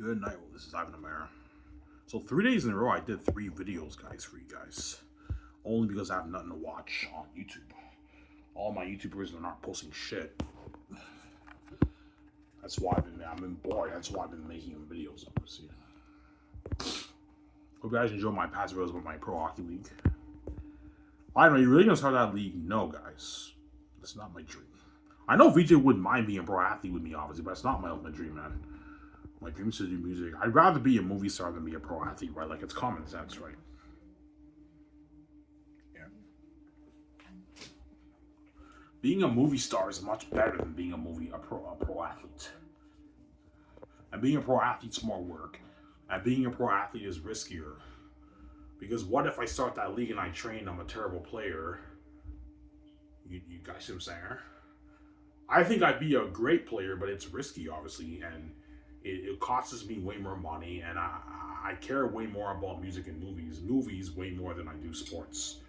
Good night. Well, this is Ivan Amara. So 3 days in a row, I did 3 videos, guys, for you guys. Only because I have nothing to watch on YouTube. All my YouTubers are not posting shit. That's why I've been bored. That's why I've been making videos, obviously. Hope you guys enjoy my past videos with my Pro Hockey League. I don't know, you really gonna start that league? No, guys. That's not my dream. I know VJ wouldn't mind being a pro athlete with me, obviously, but it's not my ultimate dream, man. My dream is to do music. I'd rather be a movie star than be a pro athlete, right? Like, it's common sense, right? Yeah. Being a movie star is much better than being a pro athlete. And being a pro athlete's more work. And being a pro athlete is riskier. Because what if I start that league and I train, I'm a terrible player? You guys see what I'm saying? I think I'd be a great player, but it's risky, obviously, and it costs me way more money, and I care way more about music and movies way more than I do sports.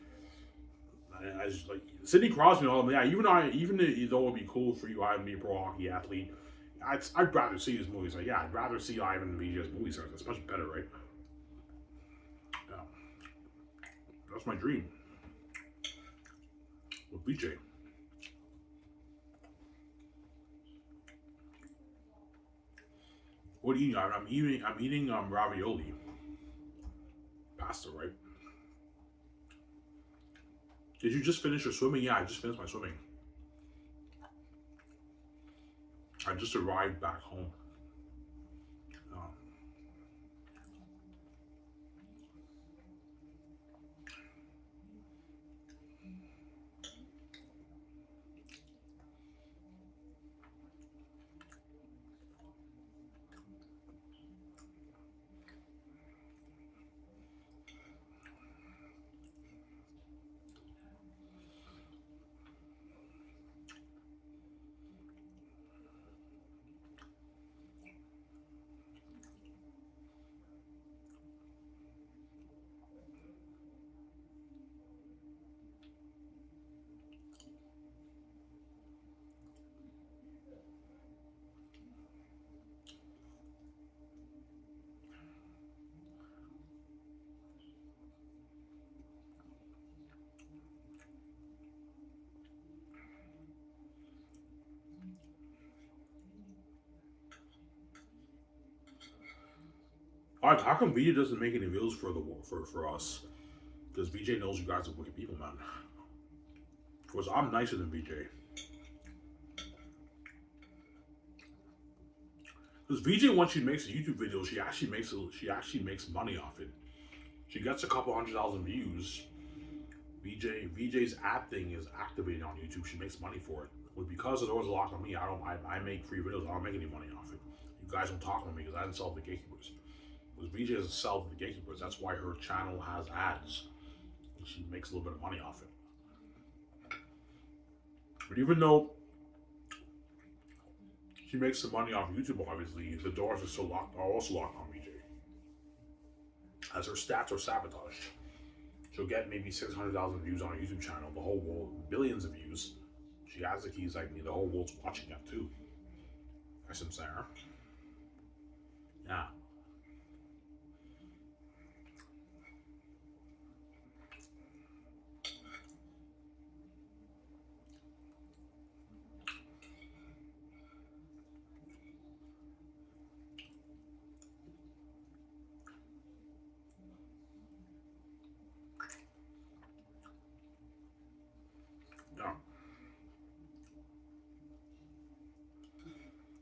I just, like Sidney Crosby and all of them. Yeah, even though it would be cool for you, Ivan, to be a pro hockey athlete, I'd rather see his movies. Like, yeah, I'd rather see Ivan and VJ as movie stars. That's much better, right? Yeah, that's my dream with VJ. What are you eating? I'm eating ravioli. Pasta, right? Did you just finish your swimming? Yeah, I just finished my swimming. I just arrived back home. How come VJ doesn't make any videos for us? Because VJ knows you guys are wicked people, man. Of course, I'm nicer than VJ. Because VJ, once she makes a YouTube video, she actually makes money off it. She gets a couple 100,000 views. VJ's ad thing is activated on YouTube. She makes money for it. But because the door's locked on me, I make free videos. I don't make any money off it. You guys don't talk to me because I didn't sell the gatekeepers. Because VJ doesn't sell to the gatekeepers. That's why her channel has ads. And she makes a little bit of money off it. But even though she makes some money off YouTube, obviously, the doors are also locked on VJ. As her stats are sabotaged. She'll get maybe 600,000 views on her YouTube channel, the whole world, billions of views. She has the keys like me, the whole world's watching that too. That's what I'm saying. Yeah.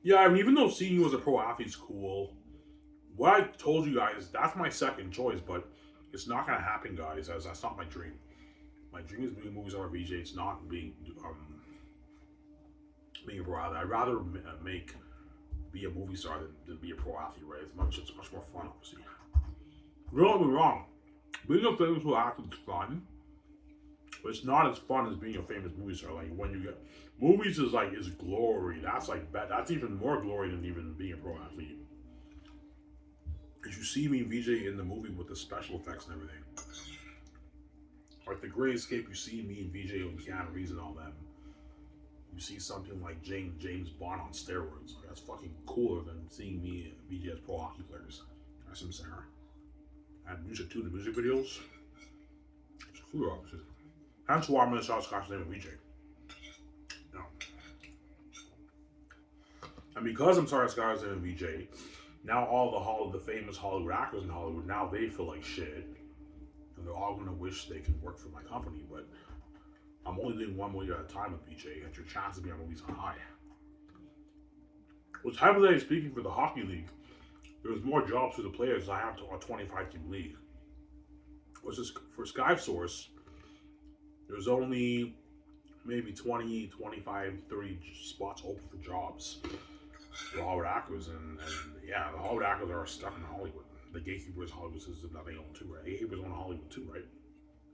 Yeah, I mean, even though seeing you as a pro athlete's cool, what I told you guys, that's my second choice, but it's not gonna happen, guys, as that's not my dream. My dream is being movies over VJ. It's not being a pro athlete. I'd rather be a movie star than be a pro athlete, right? It's much more fun, obviously. Don't get me wrong, being a famous pro athlete is fun, but it's not as fun as being a famous movie star. Like, when you get movies is glory. That's even more glory than even being a pro athlete. Because you see me and VJ in the movie with the special effects and everything. Like The Great Escape, you see me and VJ and Keanu Reeves and all them. you see something like James Bond on steroids. Like, that's fucking cooler than seeing me and VJ as pro hockey players. That's what I'm saying. And music too, the music videos. It's cooler, obviously. Hence why I'm gonna start Scotch name VJ. No. And because I'm starting Scotch name VJ, now all the famous Hollywood actors in Hollywood, now they feel like shit. And they're all gonna wish they can work for my company, but I'm only doing one movie at a time with VJ, and your chance to be on movies are high. Which hypothetically speaking, for the hockey league, there's more jobs for the players than I have to a 25-team league. Which is for Skiv SOURCE, there's only maybe 20, 25, 30 spots open for jobs for Hollywood actors, and yeah, the Hollywood actors are stuck in Hollywood. The gatekeepers Hollywood system that they own too, right? The gatekeepers own Hollywood too, right?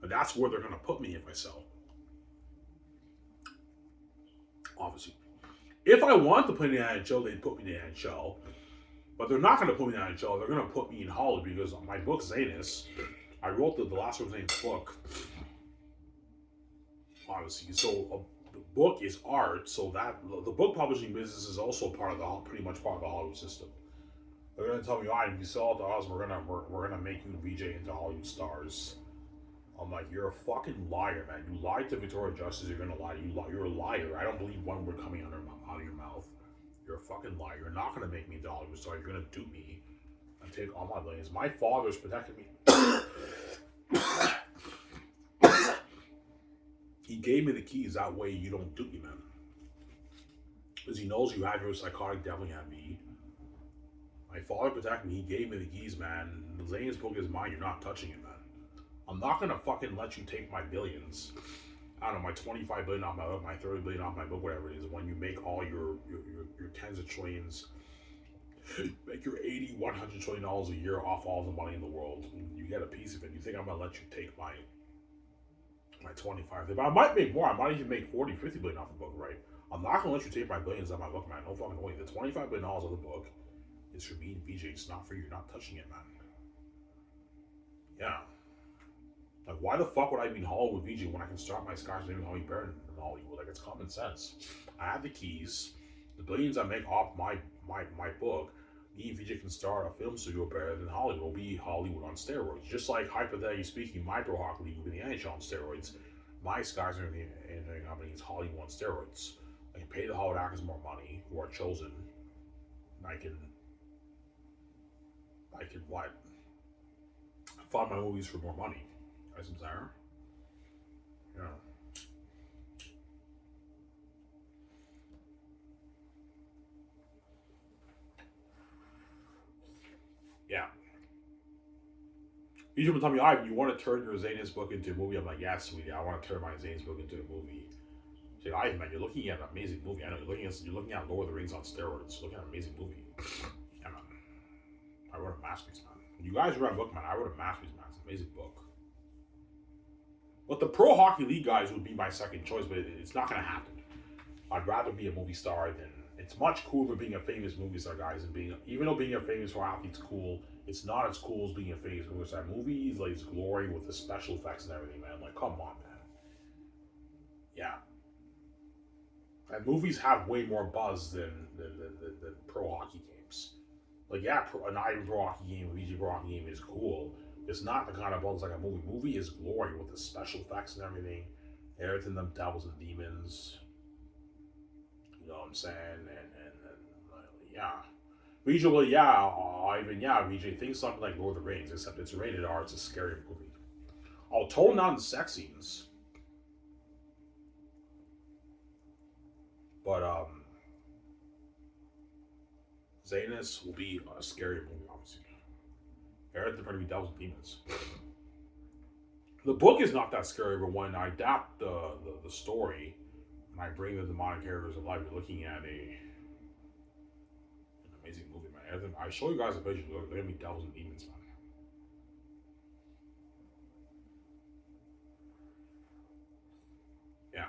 And that's where they're gonna put me if I sell. Obviously. If I want to play in the NHL, they'd put me in the NHL. But they're not going to put me in the NHL. They're going to put me in Hollywood because my book, Zanus, I wrote the last one's named book. Obviously. So the book is art. So that the book publishing business is also pretty much part of the Hollywood system. They're going to tell me, all right, if you sell it to us, we're gonna make you and VJ into Hollywood stars. I'm like, you're a fucking liar, man. You lied to Victoria Justice. You're gonna lie. You're a liar. I don't believe one word coming out of your mouth. You're a fucking liar. You're not gonna make me into Hollywood star. You're gonna dupe me and take all my billions. My father's protected me. He gave me the keys. That way you don't dupe me, man. Because he knows you have your psychotic devil at me. My father protected me. He gave me the keys, man. Zane's book is mine. You're not touching it, man. I'm not gonna fucking let you take my billions. I don't know, my 25 billion off my book, my 30 billion off my book, whatever it is. When you make all your tens of trillions, make your 80, 100 trillion dollars a year off all the money in the world, you get a piece of it. You think I'm gonna let you take my 25? But I might make more. I might even make 40, 50 billion off the book, right? I'm not gonna let you take my billions off my book, man. No fucking way. The 25 billion dollars of the book is for me and VJ. It's not for you. You're not touching it, man. Yeah. Like, why the fuck would I be in Hollywood with VJ when I can start my Scotch name Holly Barron in Hollywood? Like, it's common sense. I have the keys. The billions I make off my book, me and VJ can start a film studio better than Hollywood. Will be Hollywood on steroids. Just like, hypothetically speaking, my pro hockey league will be the NHL on steroids. My Scotch name company is Hollywood on steroids. I can pay the Hollywood actors more money who are chosen. And I can what? Fund my movies for more money. As I'm saying. Yeah. Yeah. You should tell me, Ivan, you want to turn your Zanus book into a movie? I'm like, yeah, sweetie, I want to turn my Zanus book into a movie. She's like, Ivan, man, you're looking at an amazing movie. I know you're looking at Lord of the Rings on steroids. You're looking at an amazing movie. Yeah, man. I wrote a masterpiece, man. You guys read a book, man. I wrote a masterpiece, man. It's an amazing book. But the Pro Hockey League guys would be my second choice, but it's not going to happen. I'd rather be a movie star than... It's much cooler being a famous movie star, guys, and even though being a famous pro athlete's cool, it's not as cool as being a famous movie star. Movies, like, it's glory with the special effects and everything, man. Like, come on, man. Yeah. And movies have way more buzz than pro hockey games. Like, yeah, an Ivan Pro Hockey game, a VG Pro Hockey game is cool. It's not the kind of buzz like a movie. Movie is glory with the special effects and everything. Everything, them devils and demons. You know what I'm saying? And yeah. Visually, yeah, Ivan, yeah, VJ thinks something like Lord of the Rings, except it's rated R, it's a scary movie. I'll tone down the sex scenes. But, Zanus will be a scary movie, obviously. Everything going to be devils and demons. The book is not that scary, but when I adapt the story and I bring the demonic characters to life, you're looking at an amazing movie, man. I show you guys a picture. They're going to be devils and demons, man. Yeah.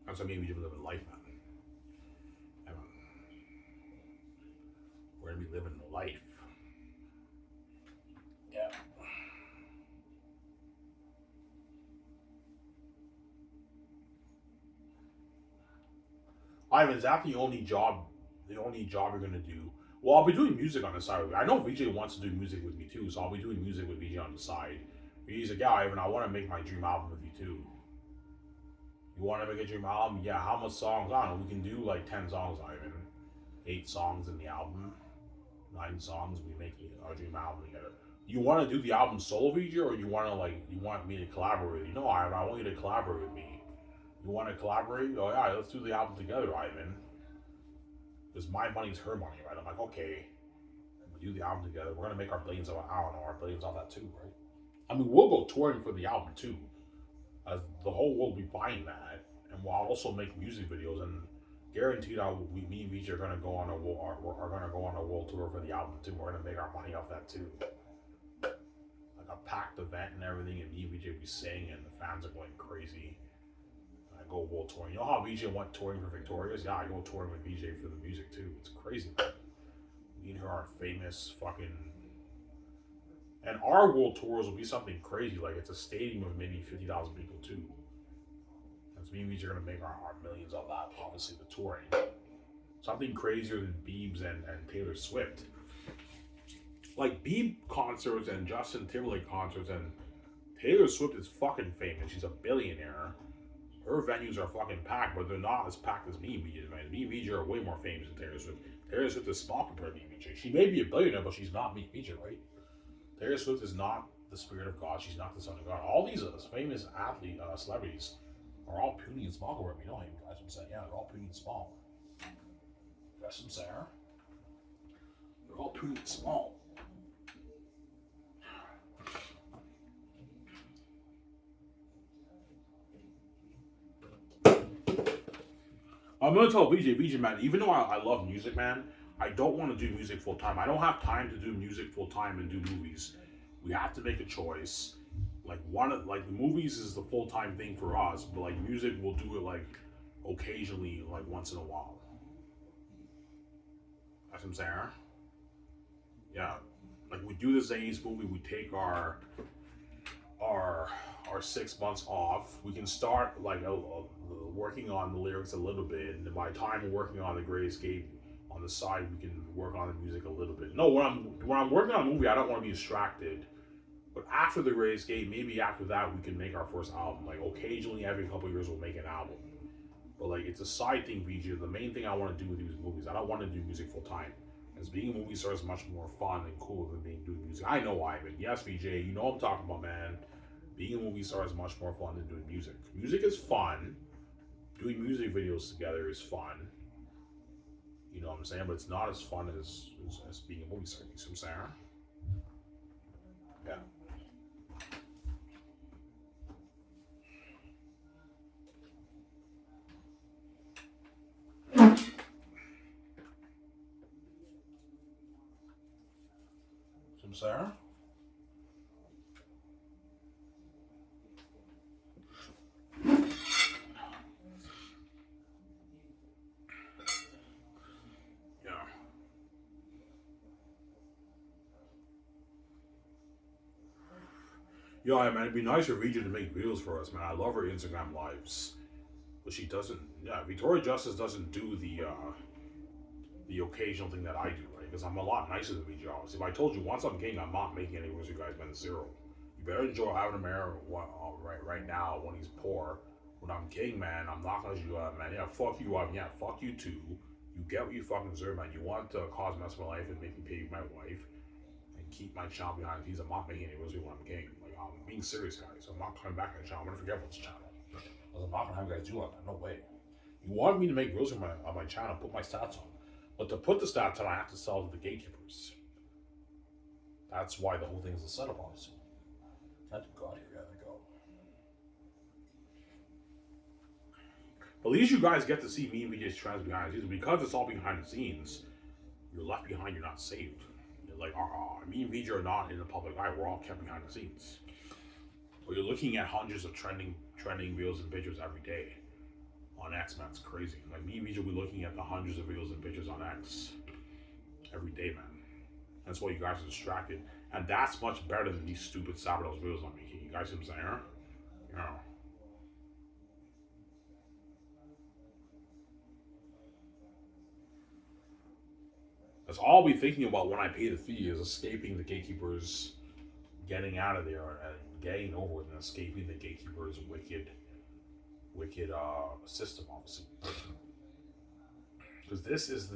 That's what I mean. We live in life, man. We're going to be living life. Yeah. Ivan, is that the only job? The only job you're gonna do? Well, I'll be doing music on the side. I know VJ wants to do music with me too, so I'll be doing music with VJ on the side. He's like, yeah, Ivan, I want to make my dream album with you too. You want to make a dream album? Yeah. How much songs? I don't know. We can do like 10 songs, Ivan. 8 songs in the album. 9 songs. We make our dream album together. You want to do the album solo, VJ, or you want to you want me to collaborate with you? No, Ivan, I want you to collaborate with me. You want to collaborate? Oh yeah, let's do the album together, Ivan. Because my money's her money, right? I'm like, okay, we do the album together. We're gonna make our billions of, I don't know, our billions off that too, right? I mean, we'll go touring for the album too, as the whole world will be buying that, and we'll also make music videos. And guaranteed, me and VJ are gonna go on a world tour for the album too. We're gonna make our money off that too, like a packed event and everything. And me and VJ will be singing, and the fans are going crazy. I go world touring. You know how VJ went touring for Victoria's? Yeah, I go touring with VJ for the music too. It's crazy, man. Me and her are famous fucking. And our world tours will be something crazy. Like it's a stadium of maybe 50,000 people too. Because me and VJ are gonna make our millions of that. Obviously, the touring. Something crazier than Biebs and Taylor Swift. Like Bieb concerts and Justin Timberlake concerts and Taylor Swift is fucking famous. She's a billionaire. Her venues are fucking packed, but they're not as packed as me and VJ. Man. Me and VJ are way more famous than Taylor Swift. Taylor Swift is small compared to me and VJ. She may be a billionaire, but she's not me and VJ, right? Taylor Swift is not the spirit of God. She's not the son of God. All these famous celebrities are all puny and small compared to me. You know, guys, I'm saying, yeah, they're all puny and small. That's what I'm saying. They're all puny and small. I'm gonna tell VJ, man, even though I love music, man, I don't want to do music full time. I don't have time to do music full time and do movies. We have to make a choice. Like the movies is the full time thing for us, but like music, we'll do it like occasionally, like once in a while. That's what I'm saying. Yeah, like we do the Zane's movie. We take our 6 months off. We can start like working on the lyrics a little bit, and by the time we're working on the Great Escape on the side, we can work on the music a little bit. No, when I'm working on a movie, I don't want to be distracted. But after the Great Escape, maybe after that, we can make our first album. Like occasionally, every couple of years, we'll make an album. But like it's a side thing, VJ. The main thing I want to do with these movies, I don't want to do music full time. As being a movie star is much more fun and cool than doing music. I know, Ivan. Yes, VJ. You know what I'm talking about, man. Being a movie star is much more fun than doing music. Music is fun. Doing music videos together is fun. You know what I'm saying? But it's not as fun as being a movie star. You see what I'm saying? Yeah. See what I'm saying? Yo, man, it'd be nice for Vija to make videos for us, man. I love her Instagram lives, but she doesn't. Yeah, Victoria Justice doesn't do the occasional thing that I do, right? Because I'm a lot nicer than Vija. Obviously, if I told you once I'm king, I'm not making any videos, you guys, man. Zero. You better enjoy having him here right now when he's poor. When I'm king, man, I'm not gonna let you man. Yeah, fuck you, Ivan. Yeah, fuck you too. You get what you fucking deserve, man. You want to cause mess of my life and make me pay my wife and keep my channel behind. He's not making any videos when I'm king. I'm being serious, guys. I'm not coming back on the channel. I'm gonna forget about this channel. I'm not gonna have you guys do that. No way. You want me to make videos on my channel, put my stats on. But to put the stats on, I have to sell to the gatekeepers. That's why the whole thing is a setup, obviously. Not to God here, gotta go. At least you guys get to see me and VJ's trends behind the scenes. Because it's all behind the scenes, you're left behind, you're not saved. Like, me and VJ are not in the public eye. We're all kept behind the scenes. But you're looking at hundreds of trending videos and pictures every day on X, man. It's crazy. Like, me and VJ will be looking at the hundreds of videos and pictures on X every day, man. That's why you guys are distracted. And that's much better than these stupid Sabados videos I'm making. You guys see what I'm saying? You know. That's all I'll be thinking about when I pay the fee is escaping the gatekeepers, getting out of there, and getting over with, and escaping the gatekeepers' wicked system, obviously. Because this is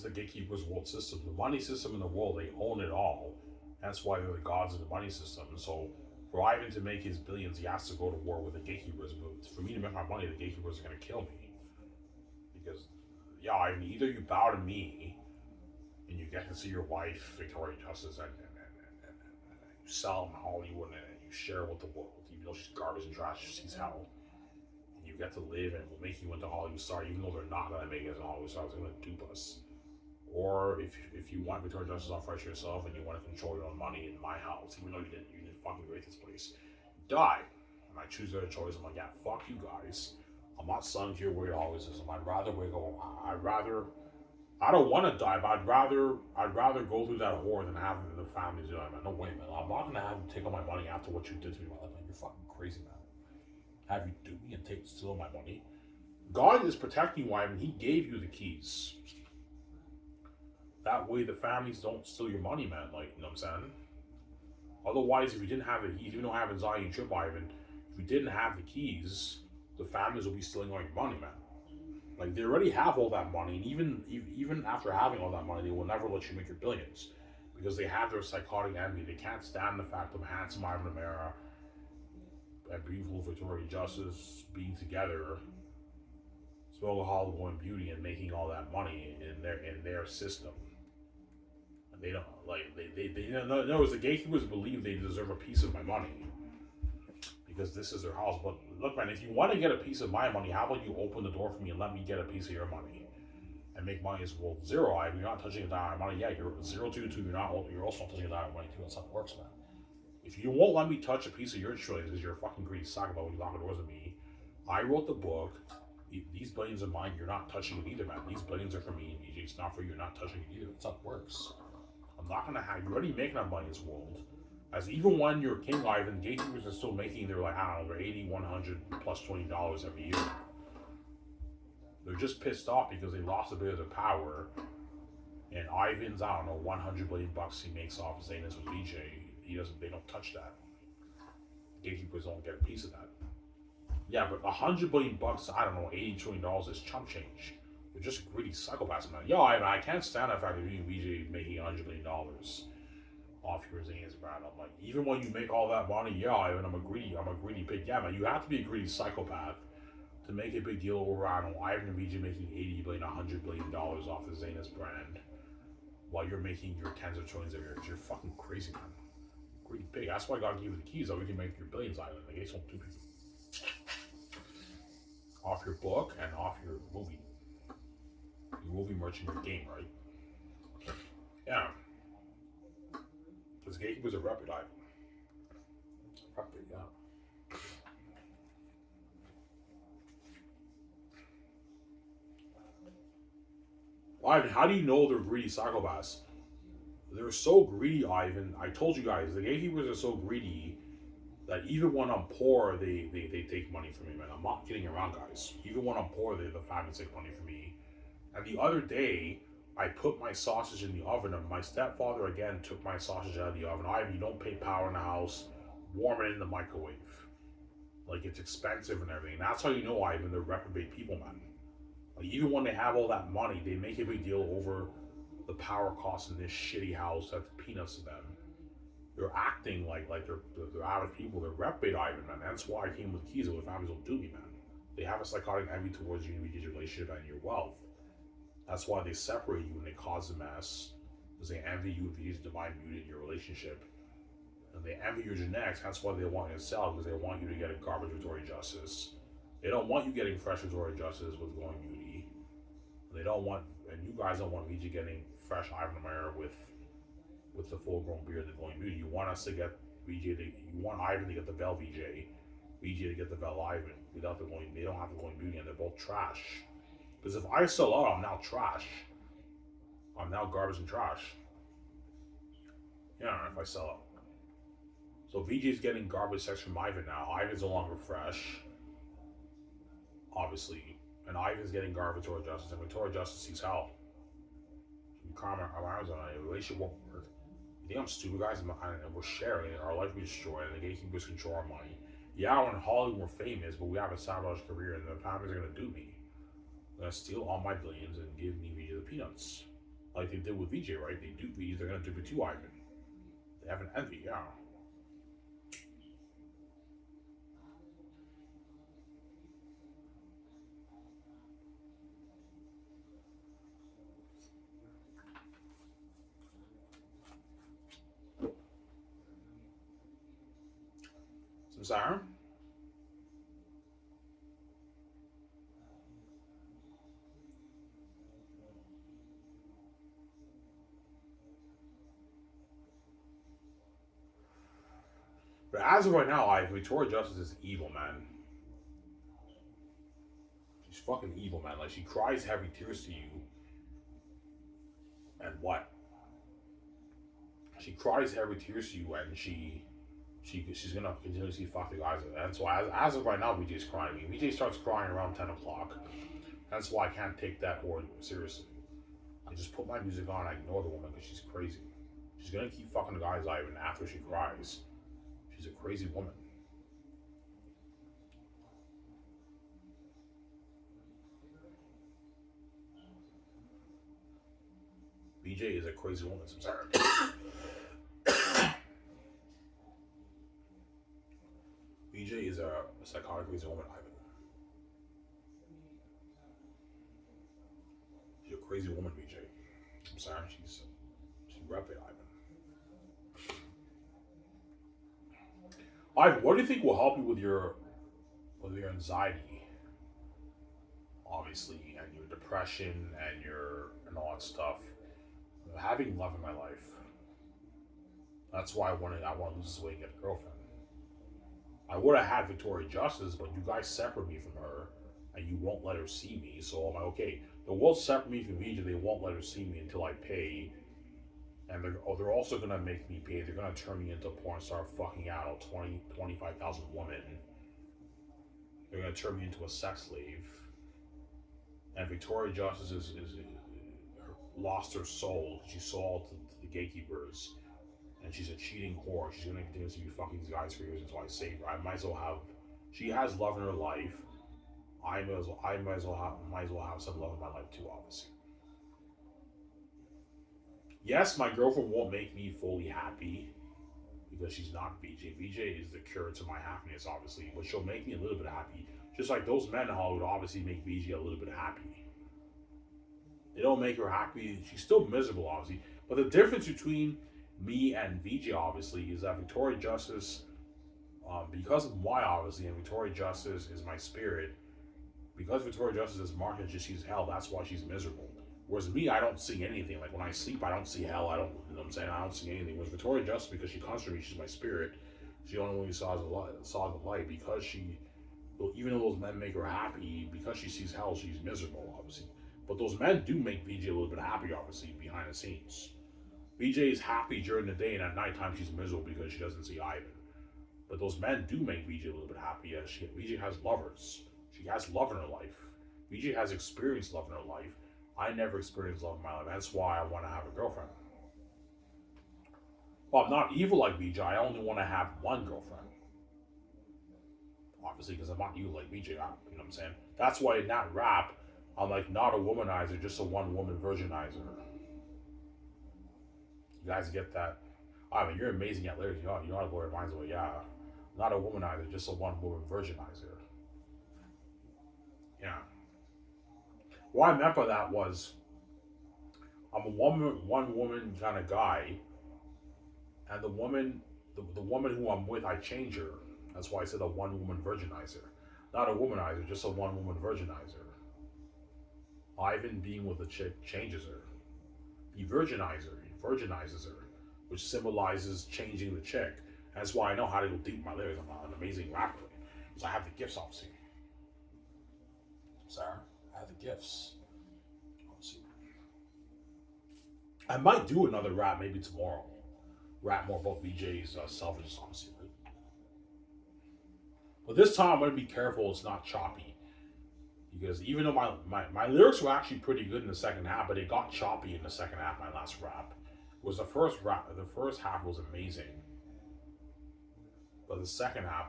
the gatekeepers' world system, the money system in the world. They own it all. That's why they're the gods of the money system. And so, for Ivan to make his billions, he has to go to war with the gatekeepers. But for me to make my money, the gatekeepers are gonna kill me. Because, yeah, Ivan, either you bow to me, and you get to see your wife, Victoria Justice, and you sell in Hollywood, and you share with the world, even though she's garbage and trash, she's hell. And you get to live, and we'll make you into a Hollywood star, even though they're not gonna make it as a Hollywood star, they're gonna dupe us. Or if you want Victoria Justice off right yourself and you want to control your own money in my house, even though you didn't fucking create this place, die. And I choose the other choice. I'm like, yeah, fuck you guys. I'm not selling to your weird Hollywood system. I don't want to die, but I'd rather go through that horror than have the family do it, man. No way, man. I'm not gonna have you take all my money after what you did to me, man. You're fucking crazy, man. Have you do me and steal my money? God is protecting you, Ivan. He gave you the keys. That way the families don't steal your money, man. Like, you know what I'm saying? Otherwise, if you didn't have the keys, even though I have anxiety and trip, Ivan, if you didn't have the keys, the families will be stealing all your money, man. Like, they already have all that money, and even after having all that money, they will never let you make your billions. Because they have their psychotic envy. They can't stand the fact of handsome Ivan Amara and beautiful Victoria Justice being together, smoking Hollywood and beauty, and making all that money in their system. They don't in other words, the gatekeepers believe they deserve a piece of my money because this is their house. But look, man, if you want to get a piece of my money, how about you open the door for me and let me get a piece of your money and make money as well? Zero, you're not touching a dime of money. Yeah, you're 022. You're also not touching a dime of money too. That's how it works, man. If you won't let me touch a piece of your choice because you're a fucking greedy sack about when you lock the doors with me, I wrote the book. These billions are mine. You're not touching it either, man. These billions are for me. It's not for you. You're not touching it either. That's how it works. I'm not gonna have you already making that money in this world. As even when you're King Ivan, gatekeepers are still making they're like, I don't know, they're 80, 100 plus $20 every year. They're just pissed off because they lost a bit of their power. And Ivan's, I don't know, 100 billion bucks he makes off Zanis with Vj. They don't touch that. Gatekeepers don't get a piece of that. Yeah, but 100 billion bucks, I don't know, $80 trillion is chump change. They're just greedy psychopaths, man. Yo, I can't stand the fact that you and VJ making $100 billion off your Zane's brand. I'm like, even when you make all that money, yeah, Ivan, I'm a greedy pig. Yeah, man, you have to be a greedy psychopath to make a big deal over, I don't know, Ivan and VJ making $80 billion, $100 billion off the Zane's brand while you're making your tens of trillions of yours. You're fucking crazy, man. Greedy pig. That's why God gave you the keys, so we can make your billions, Ivan. The gates don't do people. Off your book and off your movie. Your movie merchant, your game, right? Yeah. Because gatekeepers are rapid, Ivan. Rapid, yeah. Ivan, how do you know they're greedy psychopaths? They're so greedy, Ivan. I told you guys, the gatekeepers are so greedy that even when I'm poor, they take money from me, man. I'm not kidding around, guys. Even when I'm poor, the family take money from me. And the other day, I put my sausage in the oven, and my stepfather again took my sausage out of the oven. Ivan, you don't pay power in the house. Warm it in the microwave. Like, it's expensive and everything. That's how you know, Ivan, they're reprobate people, man. Like, even when they have all that money, they make a big deal over the power costs in this shitty house that's peanuts to them. They're acting like they're average people. They're reprobate, Ivan, man. That's why I came with the keys, so the families don't do me, man. They have a psychotic envy towards you and your relationship and your wealth. That's why they separate you and they cause a mess. Because they envy you if you use divine beauty in your relationship. And they envy your genetics. That's why they want you to sell, because they want you to get a garbage Victoria Justice. They don't want you getting fresh Victoria Justice with glowing beauty. They don't want, and you guys don't want VJ getting fresh Ivan Amara with the full-grown beard, the glowing beauty. You want us to get you want Ivan to get the Vel VJ to get the Vel Ivan without the glowing. They don't have the glowing beauty, and they're both trash. Because if I sell out, I'm now trash. I'm now garbage and trash. Yeah, if I sell out. So VJ's getting garbage sex from Ivan now. Ivan's no longer fresh, obviously. And Ivan's getting garbage Victoria Justice, and Victoria Justice sees hell. comment on a relationship won't work. You think I'm stupid, guys? And we're sharing it. Our life will be destroyed, and the gatekeepers control our money. Yeah, when Hollywood we're famous, but we have a sabotaged career, and the families are gonna do me. They're gonna steal all my billions and give me Vj the peanuts, like they did with Vj, right? They do Vj. They're gonna do it to Ivan. They have an envy, yeah. Samsara? But as of right now, Victoria Justice is evil, man. She's fucking evil, man. Like, she cries heavy tears to you. And what? She cries heavy tears to you, and she's gonna continuously fuck the guys. And so as of right now, VJ's crying. I mean, VJ starts crying around 10 o'clock. That's why I can't take that or seriously. I just put my music on, I ignore the woman because she's crazy. She's gonna keep fucking the guys even after she cries. She's a crazy woman. VJ is a crazy woman. I'm sorry. VJ is a psychotic crazy woman, Ivan. She's a crazy woman, VJ. I'm sorry, she's rapid, Ivan. Ivan, what do you think will help you with your anxiety, obviously, and your depression and all that stuff? Having love in my life. That's why I want to lose this weight and get a girlfriend. I would have had Victoria Justice, but you guys separate me from her, and you won't let her see me. So I'm like, okay, the world separate me from Vj. They won't let her see me until I pay. And they're also gonna make me pay. They're gonna turn me into a porn star, fucking out 25,000 women. They're gonna turn me into a sex slave. And Victoria Justice is lost her soul. She sold to the gatekeepers, and she's a cheating whore. She's gonna continue to be fucking these guys for years until I save her. I might as well have. She has love in her life. I might as well have some love in my life too, obviously. Yes, my girlfriend won't make me fully happy because she's not VJ. VJ is the cure to my happiness, obviously, but she'll make me a little bit happy. Just like those men in Hollywood obviously make VJ a little bit happy. They don't make her happy. She's still miserable, obviously. But the difference between me and VJ, obviously, is that Victoria Justice, because of why, obviously, and Victoria Justice is my spirit, because Victoria Justice is Mark and she sees hell, that's why she's miserable. Whereas me, I don't see anything. Like when I sleep, I don't see hell. I don't, you know what I'm saying? I don't see anything. Whereas Victoria Justice, because she comes to me, she's my spirit. She only saw the light because she, well, even though those men make her happy, because she sees hell, she's miserable, obviously. But those men do make VJ a little bit happy, obviously, behind the scenes. VJ is happy during the day, and at nighttime she's miserable because she doesn't see Ivan. But those men do make VJ a little bit happy, as VJ has lovers. She has love in her life. VJ has experienced love in her life. I never experienced love in my life. That's why I want to have a girlfriend. Well, I'm not evil like VJ. I only want to have one girlfriend. Obviously, because I'm not evil like VJ. You know what I'm saying? That's why in that rap, I'm like, not a womanizer, just a one-woman virginizer. You guys get that? I mean, you're amazing at lyrics. You know how to blow your minds away. Yeah. Not a womanizer, just a one-woman virginizer. Yeah. What I meant by that was, I'm a one woman kind of guy, and the woman who I'm with, I change her. That's why I said a one woman virginizer, not a womanizer, just a one woman virginizer. Ivan being with a chick changes her. He virginizes her, which symbolizes changing the chick. That's why I know how to go deep in my lyrics. I'm an amazing rapper because I have the gifts, obviously. Sorry. I have the gifts. I might do another rap maybe tomorrow. Rap more about VJ's selfishness, honestly. Right? But this time I'm going to be careful it's not choppy. Because even though my lyrics were actually pretty good in the second half, but it got choppy in the second half. My last rap was the first rap. The first half was amazing, but the second half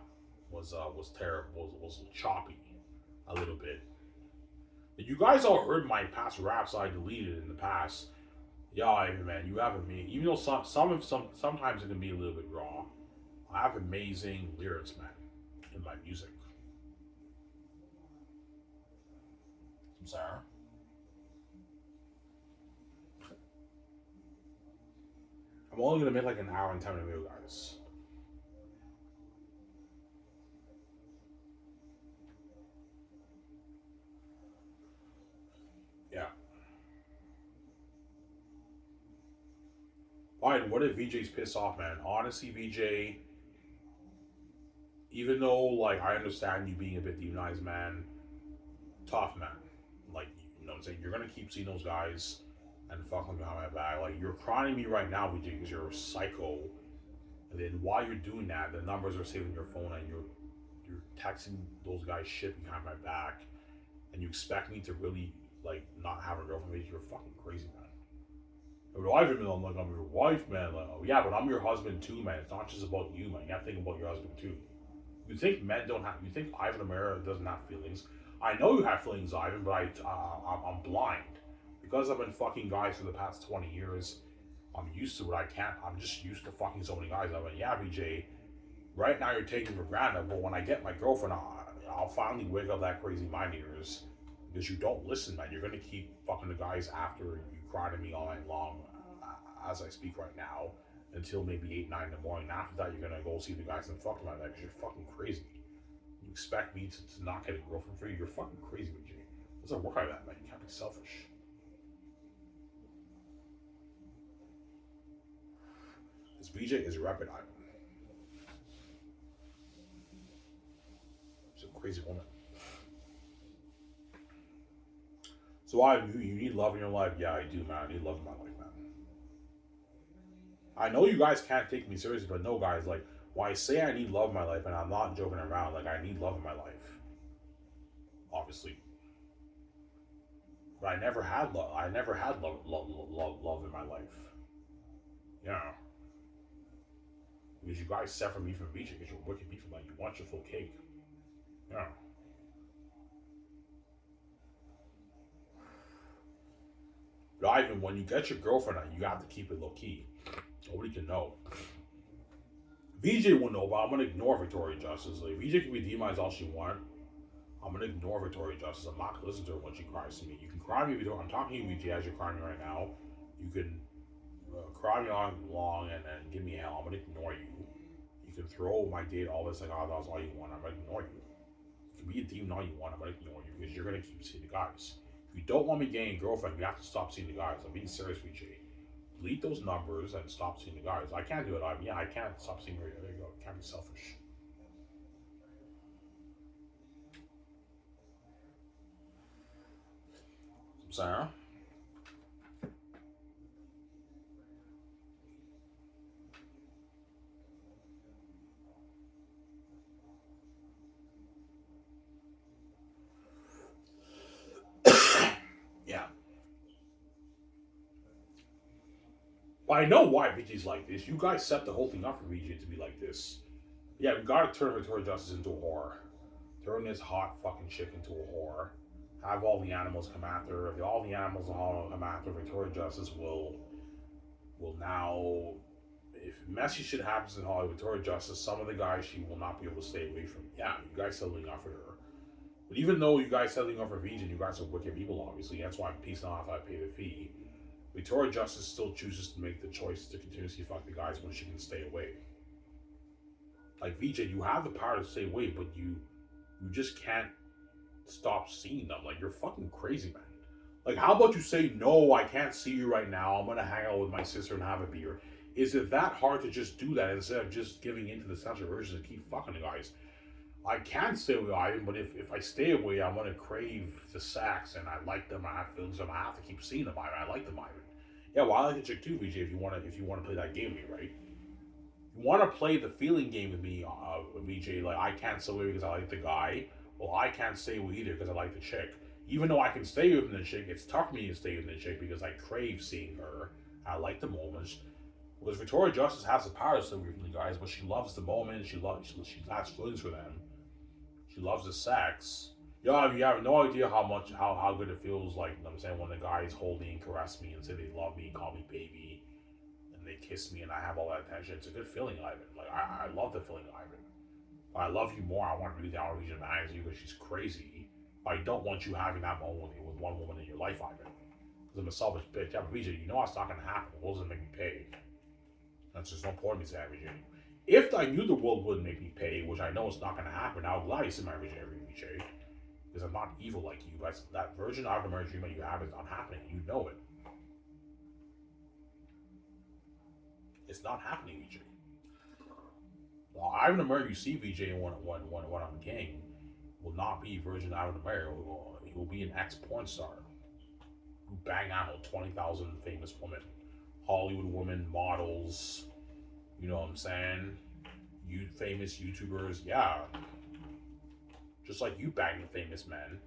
was terrible. Was choppy a little bit. You guys all heard my past raps I deleted in the past. Yeah, man, you have amazing. Even though sometimes it can be a little bit raw, I have amazing lyrics, man, in my music. I'm sorry. I'm only gonna make like an hour and 10 minute video, guys. Yeah. Why? What if VJ's pissed off, man? Honestly, VJ, even though like I understand you being a bit demonized, man, tough man. Like you know what I'm saying? You're gonna keep seeing those guys and fucking behind my back. Like you're crying me right now, VJ, because you're a psycho. And then while you're doing that, the numbers are saving your phone and you're texting those guys shit behind my back, and you expect me to really like not have a girlfriend? VJ, you're fucking crazy, man. I've been like I'm your wife, man. Like, oh yeah, but I'm your husband too, man. It's not just about you, man. You have to think about your husband too. You think men don't have? You think Ivan Amara doesn't have feelings? I know you have feelings, Ivan, but I'm blind because I've been fucking guys for the past 20 years. I'm used to it. I'm just used to fucking so many guys. I went, yeah, VJ. Right now you're taking for granted, but when I get my girlfriend, I'll finally wake up that crazy mind of yours because you don't listen, man. You're gonna keep fucking the guys after you cry to me all night long, as I speak right now, until maybe 8, 9 in the morning. After that, you're gonna go see the guys and fuck them like that because you're fucking crazy. You expect me to not get a girlfriend for you? You're fucking crazy, VJ. It doesn't work like that, man. You can't be selfish. This VJ is rapid Ivan. She's a crazy woman. So you need love in your life? Yeah, I do, man. I need love in my life, man. I know you guys can't take me seriously, but no, guys, like, when I say I need love in my life, and I'm not joking around, like, I need love in my life. Obviously. But I never had love. I never had love in my life. Yeah. Because you guys separate me from VJ because you're wicked people, like, you want your full cake. Yeah. But Ivan, when you get your girlfriend, you have to keep it low key. Nobody can know. VJ will know, but I'm gonna ignore Victoria Justice. Like VJ can be demonized all she wants. I'm gonna ignore Victoria Justice. I'm not gonna listen to her when she cries to me. You can cry me, Victoria. I'm talking to you, VJ, as you're crying me right now. You can cry me on long and give me hell. I'm gonna ignore you. You can throw my date, all this, like, oh, that's all you want. I'm gonna ignore you. You can be a demon all you want. I'm gonna ignore you because you're gonna keep seeing the guys. If you don't want me getting a girlfriend, you have to stop seeing the guys. I'm being serious, VJ. Delete those numbers and stop seeing the guys. I can't do it. Yeah, I can't stop seeing her. There you go. Can't be selfish. Sarah? Yeah. But I know why VJ's like this. You guys set the whole thing up for VJ to be like this. Yeah, we gotta turn Victoria Justice into a whore. Turn this hot fucking chick into a whore. Have all the animals come after her. If all the animals come after Victoria Justice will now, if messy shit happens in Hollywood, Victoria Justice, some of the guys she will not be able to stay away from. Yeah, you guys settling up for her. But even though you guys settling up for VJ, you guys are wicked people, obviously. That's why I'm peacing off. I pay the fee. Victoria Justice still chooses to make the choice to continuously fuck the guys when she can stay away. Like VJ, you have the power to stay away, but you just can't stop seeing them. Like, you're fucking crazy, man. Like, how about you say, no, I can't see you right now. I'm gonna hang out with my sister and have a beer. Is it that hard to just do that instead of just giving into the sexual urges and keep fucking the guys? I can stay with Ivan, but if I stay away, I'm gonna crave the sex, and I like them. I have feelings, and I have to keep seeing them. I like them, Ivan. Yeah, well, I like a chick too, VJ. If you wanna play that game with me, right? You wanna play the feeling game with me, VJ? Like, I can't stay away because I like the guy, Well, I can't stay with either because I like the chick. Even though I can stay with the chick, it's tough for me to stay with the chick because I crave seeing her. I like the moments. Because Victoria Justice has the power to stay with the guys, but she loves the moment. She has feelings for them. She loves the sex. You have no idea how good it feels like, you know what I'm saying, when the guys hold me and caress me and say they love me and call me baby and they kiss me and I have all that attention. It's a good feeling, Ivan. Like I love the feeling, Ivan. I love you more. I want to read down Norwegian magazine because she's crazy. I don't want you having that moment with one woman in your life, Ivan. Because I'm a selfish bitch. Yeah, but VJ, you know it's not gonna happen. The world doesn't make me pay. That's just no point in me saying VJ. If I knew the world wouldn't make me pay, which I know it's not gonna happen, I would gladly see my VJ every VJ. Because I'm not evil like you. That version of the American dream that you have is not happening. You know it. It's not happening, VJ. Well, Ivan America you see VJ when I'm king will not be Virgin Ivan America. He will be an ex-porn star who bang out 20,000 famous women. Hollywood women, models, you know what I'm saying? You famous YouTubers, yeah. Just like you bang the famous men,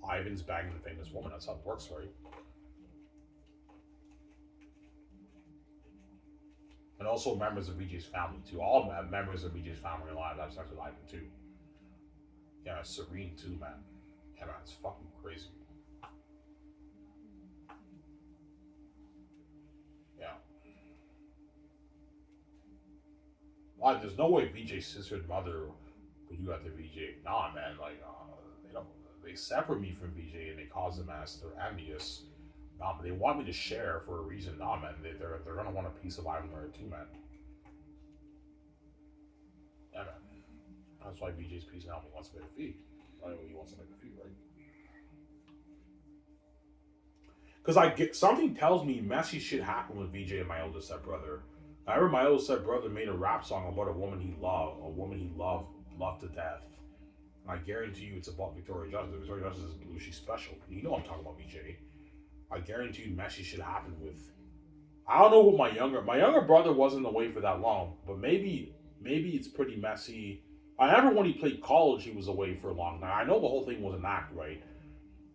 Ivan's banging the famous woman. That's how it works, right? And also members of VJ's family too. All members of VJ's family are alive. Have sex with Ivan too. Yeah, Serene too, man. Yeah, man, it's fucking crazy. Yeah. Like, there's no way VJ's sister and mother would do that to VJ. Nah, man. Like, they don't. They separate me from VJ and they cause them as they're envious. Nah, but they want me to share for a reason. Nah, man. They're gonna want a piece of Ivan Murray too, man. Yeah, man. That's why VJ's piecing out. He wants to make a fee. Anyway, he wants to make a fee, right? Because I get something tells me messy shit happened with VJ and my oldest stepbrother. I remember my oldest stepbrother made a rap song about a woman he loved to death. And I guarantee you it's about Victoria Justice. Victoria Justice is blue. She's special. You know I'm talking about VJ. I guarantee you messy shit happened with. I don't know what my younger brother wasn't away for that long, but maybe it's pretty messy. I remember when he played college, he was away for a long time. I know the whole thing was an act, right?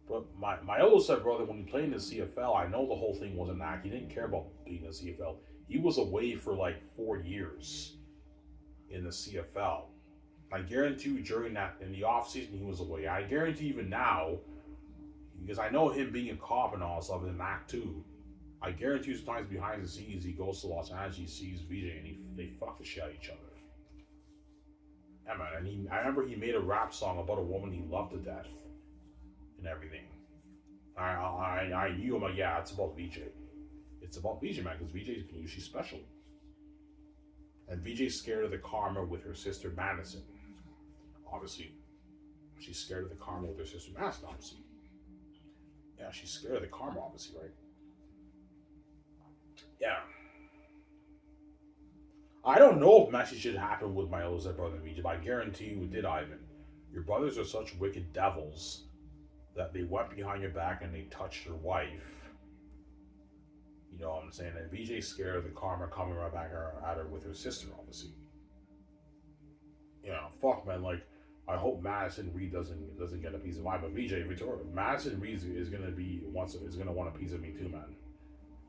But my oldest stepbrother, when he played in the CFL, I know the whole thing was an act. He didn't care about being in the CFL. He was away for like 4 years in the CFL. I guarantee you during that, in the off season, he was away. I guarantee even now, because I know him being a cop and all that stuff is an act too. I guarantee you sometimes behind the scenes, he goes to Los Angeles, he sees VJ, and they fuck the shit out of each other. Yeah, man, and I remember he made a rap song about a woman he loved to death and everything. I knew, I'm like, yeah, it's about VJ. It's about VJ, man, because VJ's blue, she's special. And VJ's scared of the karma with her sister Madison. Obviously. She's scared of the karma with her sister Madison, obviously. Yeah, she's scared of the karma, obviously, right? Yeah. I don't know if messy shit happened with my oldest brother VJ, but I guarantee you it did, Ivan. Your brothers are such wicked devils that they went behind your back and they touched your wife. You know what I'm saying? And VJ's scared of the karma coming right back at her with her sister, obviously. You know, fuck, man. Like, I hope Madison Reed doesn't get a piece of mine, but Victoria, Madison Reed is gonna want a piece of me too, man.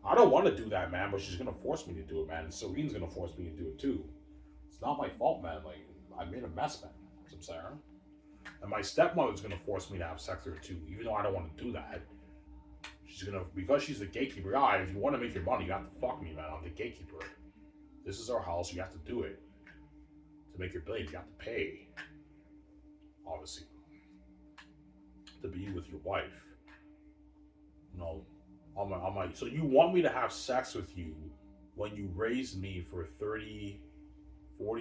I don't want to do that, man, but she's gonna force me to do it, man. And Serene's gonna force me to do it too. It's not my fault, man. Like, I made a mess, man. That's what I'm saying. And my stepmother's gonna force me to have sex with her too, even though I don't want to do that. She's gonna, because she's the gatekeeper. Yeah, if you want to make your money, you have to fuck me, man. I'm the gatekeeper. This is our house. You have to do it. To make your billions, you have to pay. Obviously. To be with your wife. No. So you want me to have sex with you when you raised me for 40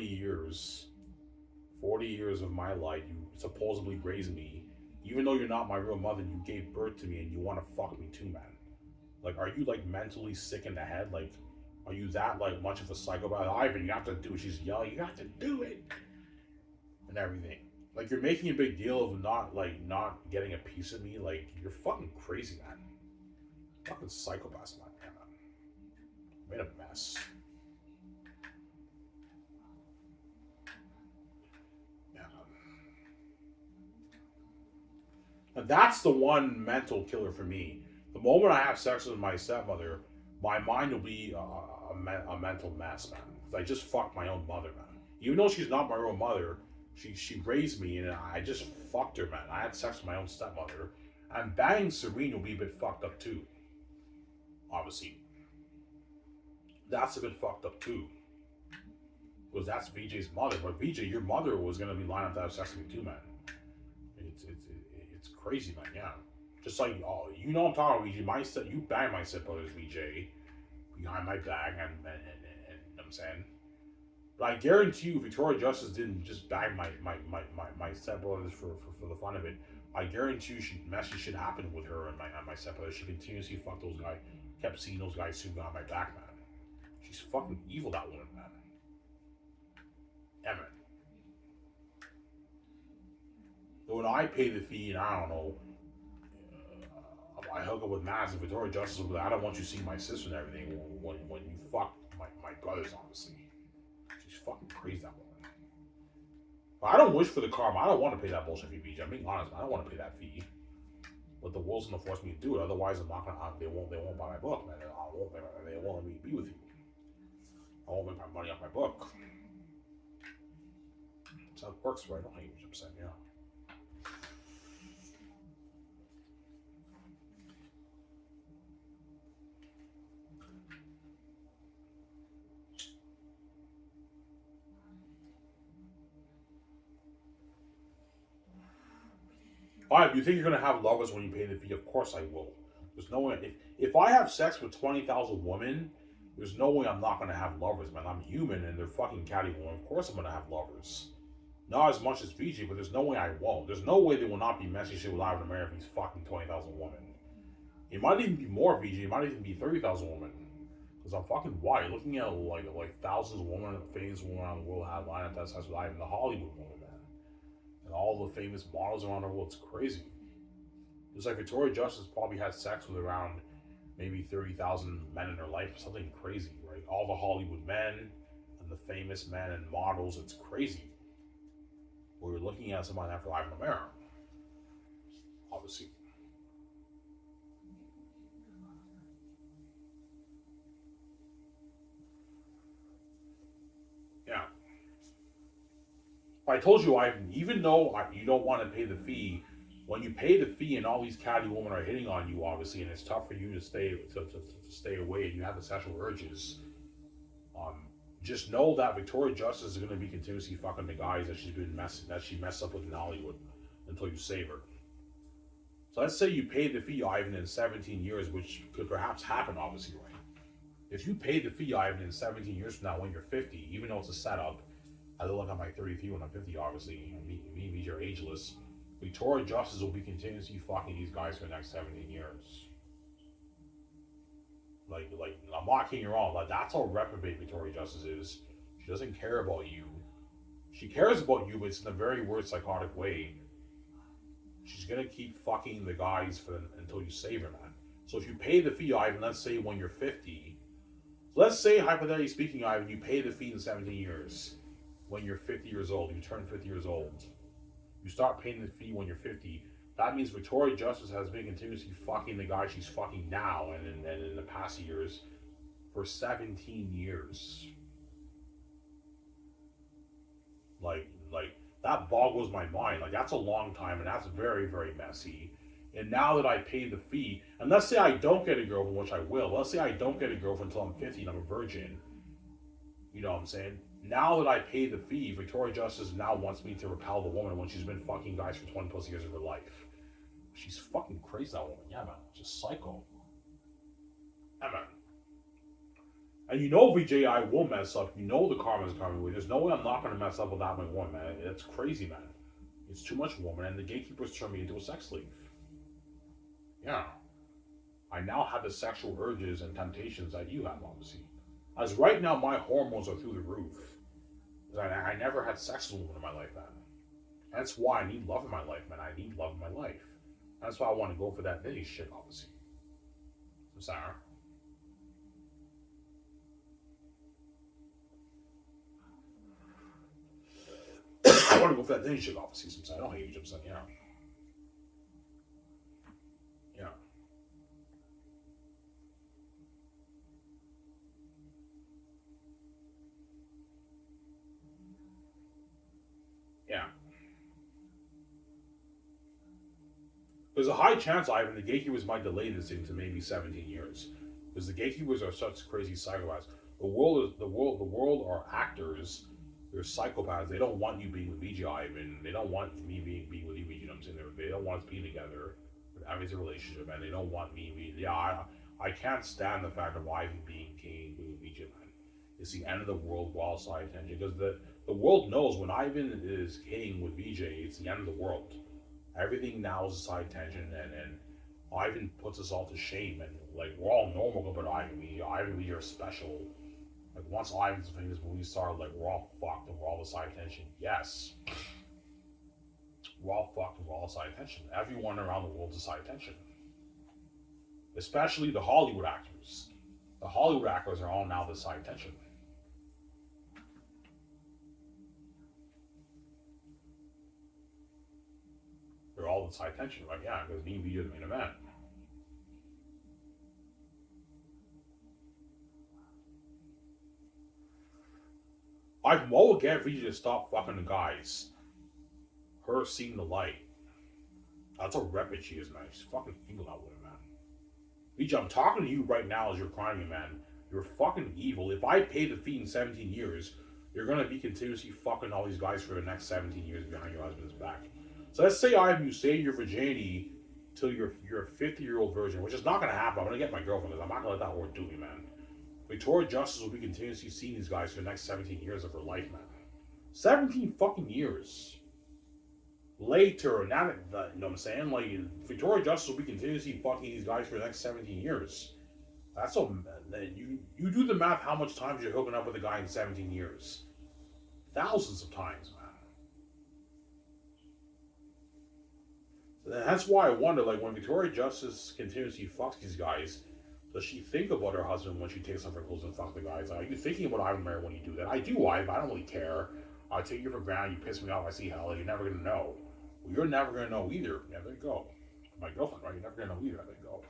years. 40 years of my life, you supposedly raised me. Even though you're not my real mother, you gave birth to me and you want to fuck me too, man. Like, are you like mentally sick in the head? Like, are you that like much of a psychopath? Ivan, you have to do it. She's yelling, you have to do it. And everything. Like, you're making a big deal of not getting a piece of me. Like, you're fucking crazy, man. Fucking psychopaths, man. Made a mess. And that's the one mental killer for me. The moment I have sex with my stepmother, my mind will be a mental mess, man. 'Cause I just fucked my own mother, man. Even though she's not my real mother, she raised me, and I just fucked her, man. I had sex with my own stepmother, and banging Serene will be a bit fucked up too. Obviously, that's a bit fucked up too, because that's VJ's mother. But VJ, your mother was gonna be lined up to have sex with me too, man. It's crazy, man. Yeah, just like you know I'm talking about VJ. You bang my stepbrother's VJ behind my back, and I'm saying. But I guarantee you, Victoria Justice didn't just bang my stepbrothers for the fun of it. I guarantee you, messy shit happened with her and my stepbrother. She continuously fucked those guys, kept seeing those guys who got my back, man. She's fucking evil, that woman, man. Yeah, man. When I pay the fee, and I don't know, I hook up with Mads and Victoria Justice will be like, I don't want you seeing my sister and everything when you fuck my brothers, obviously. She's fucking crazy, that woman. But I don't wish for the karma. I don't want to pay that bullshit fee, BJ. I'm being honest. I don't want to pay that fee. But the world's gonna force me to do it. Otherwise, I'm not gonna. They won't buy my book, man. They won't let me be with you. I won't make my money off my book. That's how it works, right? I don't hate what I'm saying, yeah. Alright, you think you're gonna have lovers when you pay the fee? Of course I will. There's no way. If I have sex with 20,000 women, there's no way I'm not gonna have lovers, man. I'm human and they're fucking catty women. Of course I'm gonna have lovers. Not as much as VJ, but there's no way I won't. There's no way they will not be messy shit with Ivan America if he's fucking 20,000 women. It might even be more VJ. It might even be 30,000 women. Because I'm fucking white. Looking at like thousands of women, famous women around the world have lined up that sex with Ivan, the Hollywood woman, man. And all the famous models around the world. It's crazy. It's like Victoria Justice probably had sex with around maybe 30,000 men in her life. Something crazy, right? All the Hollywood men and the famous men and models. It's crazy. We're looking at someone after Ivan America. Obviously. Yeah. I told you, Ivan, even though you don't want to pay the fee, when you pay the fee and all these catty women are hitting on you, obviously, and it's tough for you to stay away, and you have the sexual urges, just know that Victoria Justice is going to be continuously fucking the guys that she messed up with in Hollywood until you save her. So let's say you pay the fee, Ivan, in 17 years, which could perhaps happen, obviously, right? If you pay the fee, Ivan, in 17 years from now when you're 50, even though it's a setup, I look at my 33 when I'm 50, obviously, me, you're ageless. Victoria Justice will be continuously fucking these guys for the next 17 years. Like I'm not kidding you wrong. Like that's how reprobate Victoria Justice is. She doesn't care about you. She cares about you, but it's in a very weird psychotic way. She's gonna keep fucking the guys until you save her, man. So if you pay the fee, Ivan, let's say when you're 50, let's say hypothetically speaking, Ivan, you pay the fee in 17 years. When you're 50 years old, you turn 50 years old. You start paying the fee when you're 50. That means Victoria Justice has been continuously fucking the guy she's fucking now and in the past years for 17 years. Like that boggles my mind. Like that's a long time and that's very, very messy. And now that I pay the fee, and let's say I don't get a girlfriend, which I will. Let's say I don't get a girlfriend until I'm 50 and I'm a virgin. You know what I'm saying? Now that I pay the fee, Victoria Justice now wants me to repel the woman when she's been fucking guys for 20 plus years of her life. She's fucking crazy, that woman. Yeah, man. Just psycho. Yeah, man. And you know, VJ, I will mess up. You know the karma's coming with. There's no way I'm not going to mess up with that woman, man. It's crazy, man. It's too much woman, and the gatekeepers turn me into a sex slave. Yeah. I now have the sexual urges and temptations that you have, obviously. As right now, my hormones are through the roof. I never had sex with a woman in my life, man. That's why I need love in my life, man. I need love in my life. That's why I want to go for that nitty shit, obviously. I'm sorry. I want to go for that nitty shit, obviously. I don't hate you, I'm saying, yeah. There's a high chance, Ivan, the gatekeepers might delay this thing to maybe 17 years. Because the gatekeepers are such crazy psychopaths. The world are actors. They're psychopaths. They don't want you being with Vj, Ivan. They don't want me being with you, you know what I'm saying? They don't want us being together, having a relationship, and they don't want me being. Yeah, I can't stand the fact of Ivan being king with Vj, man. It's the end of the world while side tension. Because the world knows when Ivan is king with Vj, it's the end of the world. Everything now is a side tension, and Ivan puts us all to shame. And like we're all normal, but Ivan, we are special. Like once Ivan's a famous movie star, like we're all fucked and we're all the side tension. Yes, we're all fucked and we're all side tension. Everyone around the world is side tension, especially the Hollywood actors. The Hollywood actors are all now the side tension. They're all the side tension, like yeah, because me and Vj are the main event. I will get Vj to stop fucking the guys. Her seeing the light. That's how rapid she is, man. She's fucking evil out with it, man. Vj, I'm talking to you right now as you're crying me, man. You're fucking evil. If I pay the fee in 17 years, you're gonna be continuously fucking all these guys for the next 17 years behind your husband's back. So let's say you say your virginity till you're a 50-year-old virgin, which is not gonna happen. I'm gonna get my girlfriend because I'm not gonna let that word do me, man. Victoria Justice will be continuously seeing these guys for the next 17 years of her life, man. 17 fucking years. Later, now that, you know what I'm saying? Like, Victoria Justice will be continuously fucking these guys for the next 17 years. That's so, you do the math how much times you're hooking up with a guy in 17 years. Thousands of times, man. That's why I wonder, like, when Victoria Justice continuously fucks these guys, does she think about her husband when she takes off her clothes and fucks the guys? Are you thinking about Ivan Mary when you do that? I do, I don't really care. I take you for granted, you piss me off, I see hell, you're never gonna know. Well, you're never gonna know either. Yeah, there you go. My girlfriend, right? You're never gonna know either. There you go.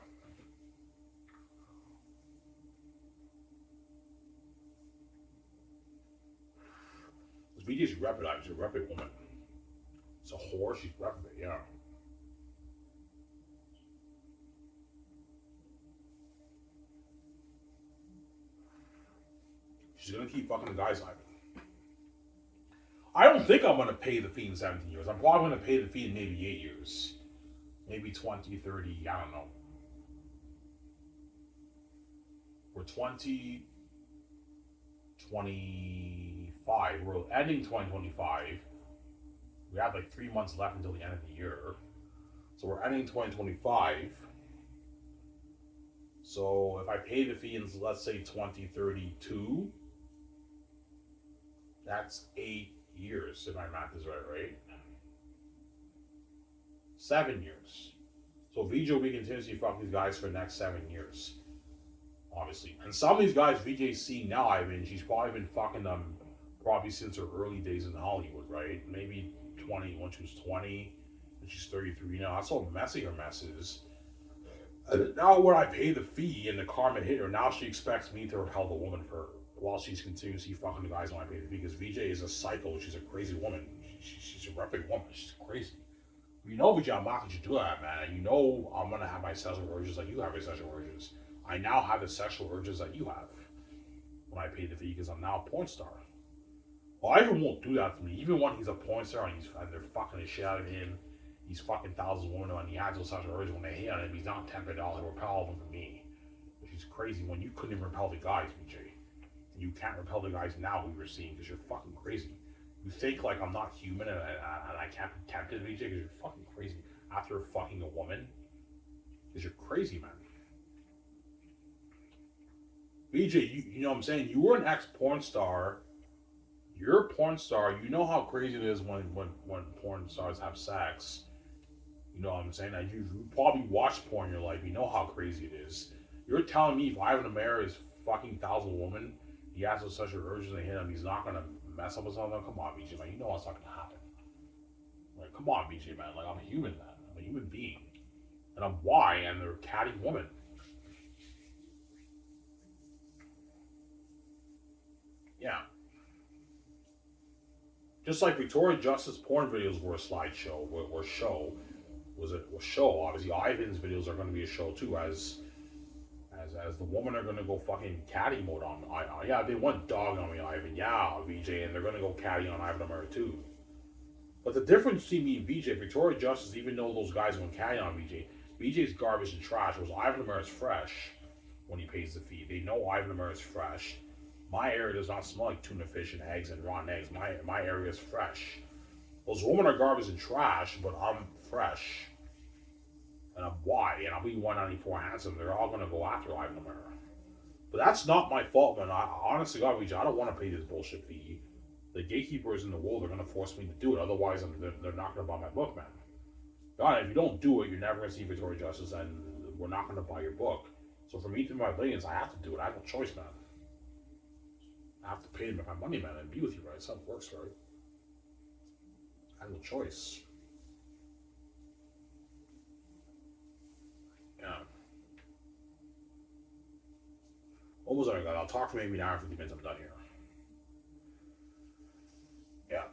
This Vj's reprobate. She's a reprobate woman. It's a whore. She's reprobate. Yeah. She's gonna keep fucking the guys, Ivan. I don't think I'm gonna pay the fee in 17 years. I'm probably gonna pay the fee in maybe 8 years. Maybe 20, 30, I don't know. We're 2025. We're ending 2025. We have like 3 months left until the end of the year. So we're ending 2025. So if I pay the fee in, let's say, 2032, that's 8 years, if my math is right? 7 years. So Vj will be continuously fucking these guys for the next 7 years. Obviously. And some of these guys Vj's seeing now, I mean, she's probably been fucking them probably since her early days in Hollywood, right? Maybe 20, when she was 20, and she's 33 now. That's how messy her mess is. Now when I pay the fee and the karma hit her, now she expects me to repel the woman for her while she's continuously fucking the guys when I pay the fee. Because Vj is a psycho. She's a crazy woman. She's a reprobate woman. She's crazy. You know, Vj, I'm not going to do that, man. You know I'm going to have my sexual urges like you have your sexual urges. I now have the sexual urges that you have when I pay the fee because I'm now a porn star. Well, Ivan won't do that to me. Even when he's a porn star and they're fucking the shit out of him, he's fucking thousands of women and he has those sexual urges when they hit on him, he's not tempted to repel them from me. Which is crazy when you couldn't even repel the guys, Vj. You can't repel the guys now we were seeing because you're fucking crazy. You think like I'm not human and I can't be tempted, Vj, because you're fucking crazy after fucking a woman. Because you're crazy, man. Vj, you know what I'm saying? You were an ex-porn star. You're a porn star. You know how crazy it is when porn stars have sex. You know what I'm saying? Like you probably watched porn in your life. You know how crazy it is. You're telling me if Ivan Amara is fucking 1,000 women, he has those sexual urges and hit him, he's not gonna mess up with something? Come on, Vj, man. You know what's not gonna happen. Like, come on, Vj, man. Like, I'm a human, man. I'm a human being. And I'm Y, and they're a catty woman. Yeah. Just like Victoria Justice porn videos were a slideshow, were a show. was show. Obviously, Ivan's videos are going to be a show too, as the women are going to go fucking catty mode on. Yeah, they want dog on me, Ivan. Yeah, VJ, and they're going to go catty on Ivan Amara too. But the difference between me and VJ, Victoria Justice, even though those guys went catty on VJ's garbage and trash. Whereas Ivan Amara is fresh when he pays the fee. They know Ivan Amara is fresh. My area does not smell like tuna fish and eggs and rotten eggs. My area is fresh. Those women are garbage and trash, but I'm fresh. And I'm white, and I'll be 194 handsome. They're all gonna go after Ivan Amara. But that's not my fault, man. Honestly, God, VJ, I don't want to pay this bullshit fee. The gatekeepers in the world are gonna force me to do it. Otherwise, they're not gonna buy my book, man. God, if you don't do it, you're never gonna see Victoria Justice, and we're not gonna buy your book. So for me to my billions, I have to do it. I have no choice, man. I have to pay them my money, man, and be with you, right? That's how it works, right? I have no choice. Yeah. Almost done, guys. I'll talk for maybe an hour and 50 minutes. I'm done here. Yeah.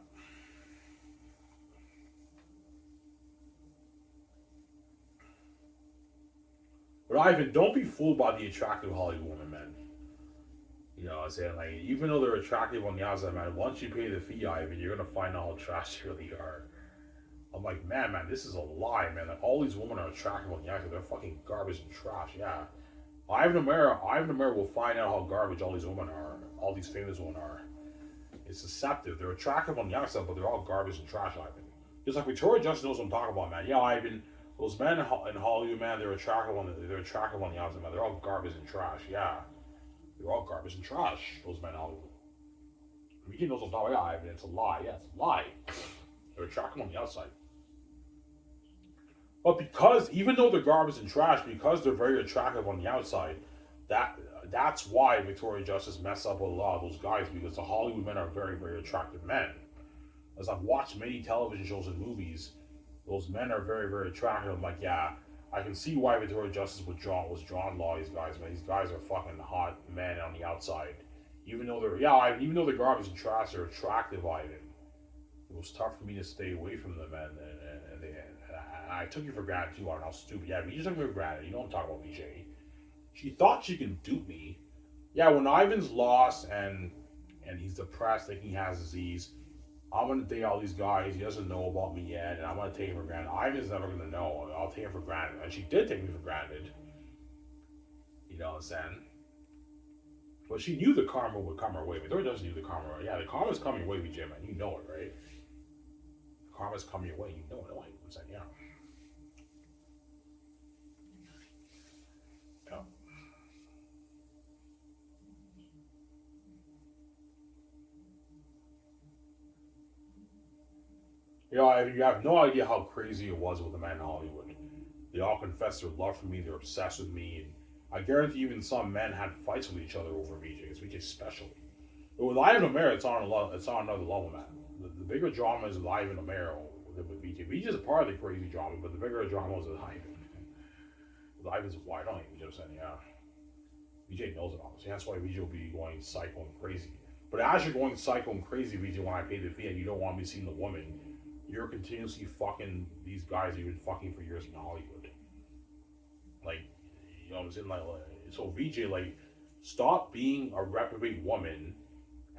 But Ivan, don't be fooled by the attractive Hollywood woman, man. You know what I'm saying? Like, even though they're attractive on the outside, man, once you pay the fee, Ivan, you're gonna find out how trash they really are. I'm like, man, this is a lie, man. Like, all these women are attractive on the outside. They're fucking garbage and trash, yeah. Ivan Amara will find out how garbage all these women are. All these famous women are. It's deceptive. They're attractive on the outside, but they're all garbage and trash, Ivan. Just like Victoria Justice knows what I'm talking about, man. Yeah, Ivan, those men in Hollywood, man, they're attractive on the outside, man. They're all garbage and trash, yeah. They're all garbage and trash, those men in Hollywood. He knows what I'm talking about, yeah, Ivan. It's a lie. Yeah, it's a lie. They're attractive on the outside. But because, even though they're garbage and trash, because they're very attractive on the outside, that's why Victoria Justice messed up with a lot of those guys, because the Hollywood men are very, very attractive men. As I've watched many television shows and movies, those men are very, very attractive. I'm like, yeah, I can see why Victoria Justice was drawn to a lot of these guys, man. These guys are fucking hot men on the outside. Even though they're garbage and trash, they're attractive, Ivan. It was tough for me to stay away from them, and I took you for granted too, on how stupid. Yeah, VJ took me for granted. You know what I'm talking about, VJ. She thought she can dupe me. Yeah, when Ivan's lost and he's depressed, thinking he has disease, I'm gonna date all these guys. He doesn't know about me yet, and I'm gonna take him for granted. Ivan's never gonna know. I'll take him for granted, and she did take me for granted. You know what I'm saying? But she knew the karma would come her way. Victoria doesn't knew the karma. Yeah, the karma's coming your way, VJ, man. You know it, right? The karma's coming your way. You know it. I'm saying, yeah. You know, you have no idea how crazy it was with the men in Hollywood. They all confessed their love for me. They're obsessed with me. And I guarantee even some men had fights with each other over VJ. Because VJ's special. But with Ivan Amara, it's on another level, man. The bigger drama is with Ivan Amara than with VJ. VJ's a part of the crazy drama, but the bigger drama is with Ivan. With Ivan's wide on, you know what I'm saying? Yeah. VJ knows it, obviously. That's why VJ will be going psycho and crazy. But as you're going psycho and crazy, VJ, when I pay the fee and you don't want me seeing the woman, you're continuously fucking these guys you've been fucking for years in Hollywood. Like, you know what I'm saying? Like, so VJ, like, stop being a reprobate woman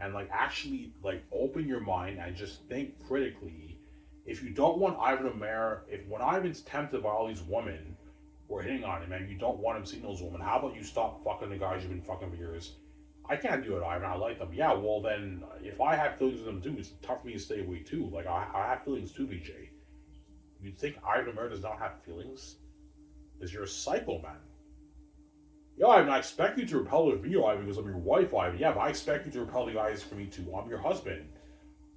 and, like, actually, like, open your mind and just think critically. If you don't want Ivan Amara, when Ivan's tempted by all these women who are hitting on him and you don't want him seeing those women, how about you stop fucking the guys you've been fucking for years? I can't do it, Ivan. I like them. Yeah, well then, if I have feelings with them too, it's tough for me to stay away too. Like, I have feelings too, VJ. You think Ivan Amara does not have feelings? Because you're a psycho, man. Yeah, Ivan, I expect you to repel with me, Ivan, because I'm your wife, Ivan. Yeah, but I expect you to repel the guys for me too. I'm your husband.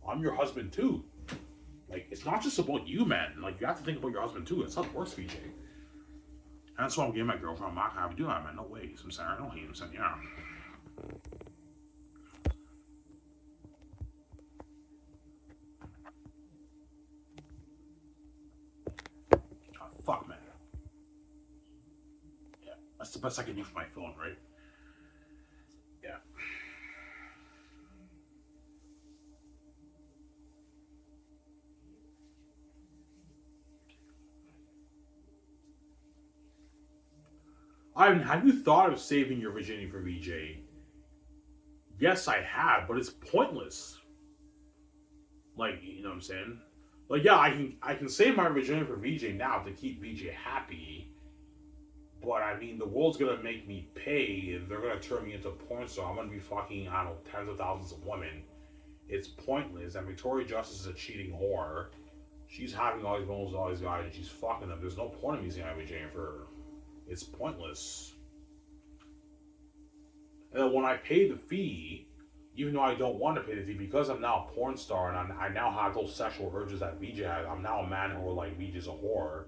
I'm your husband too. Like, it's not just about you, man. Like, you have to think about your husband too. That's how it works, VJ. And that's why I'm getting my girlfriend. I'm not gonna have to do that, man. No way. So I'm saying, I don't hate him. Saying, yeah. Fuck, man. Yeah, that's the best I can do for my phone, right? Yeah. have you thought of saving your virginity for VJ? Yes, I have, but it's pointless. Like, you know what I'm saying? Like, yeah, I can save my virginity for VJ now to keep VJ happy. But I mean, the world's gonna make me pay, and they're gonna turn me into a porn star. I'm gonna be fucking, I don't know, tens of thousands of women. It's pointless. And Victoria Justice is a cheating whore. She's having all these moments with all these guys, and she's fucking them. There's no point in me saying VJ for her. It's pointless. And then when I pay the fee, even though I don't want to pay the fee, because I'm now a porn star and I now have those sexual urges that VJ has, I'm now a man who like VJ's a whore.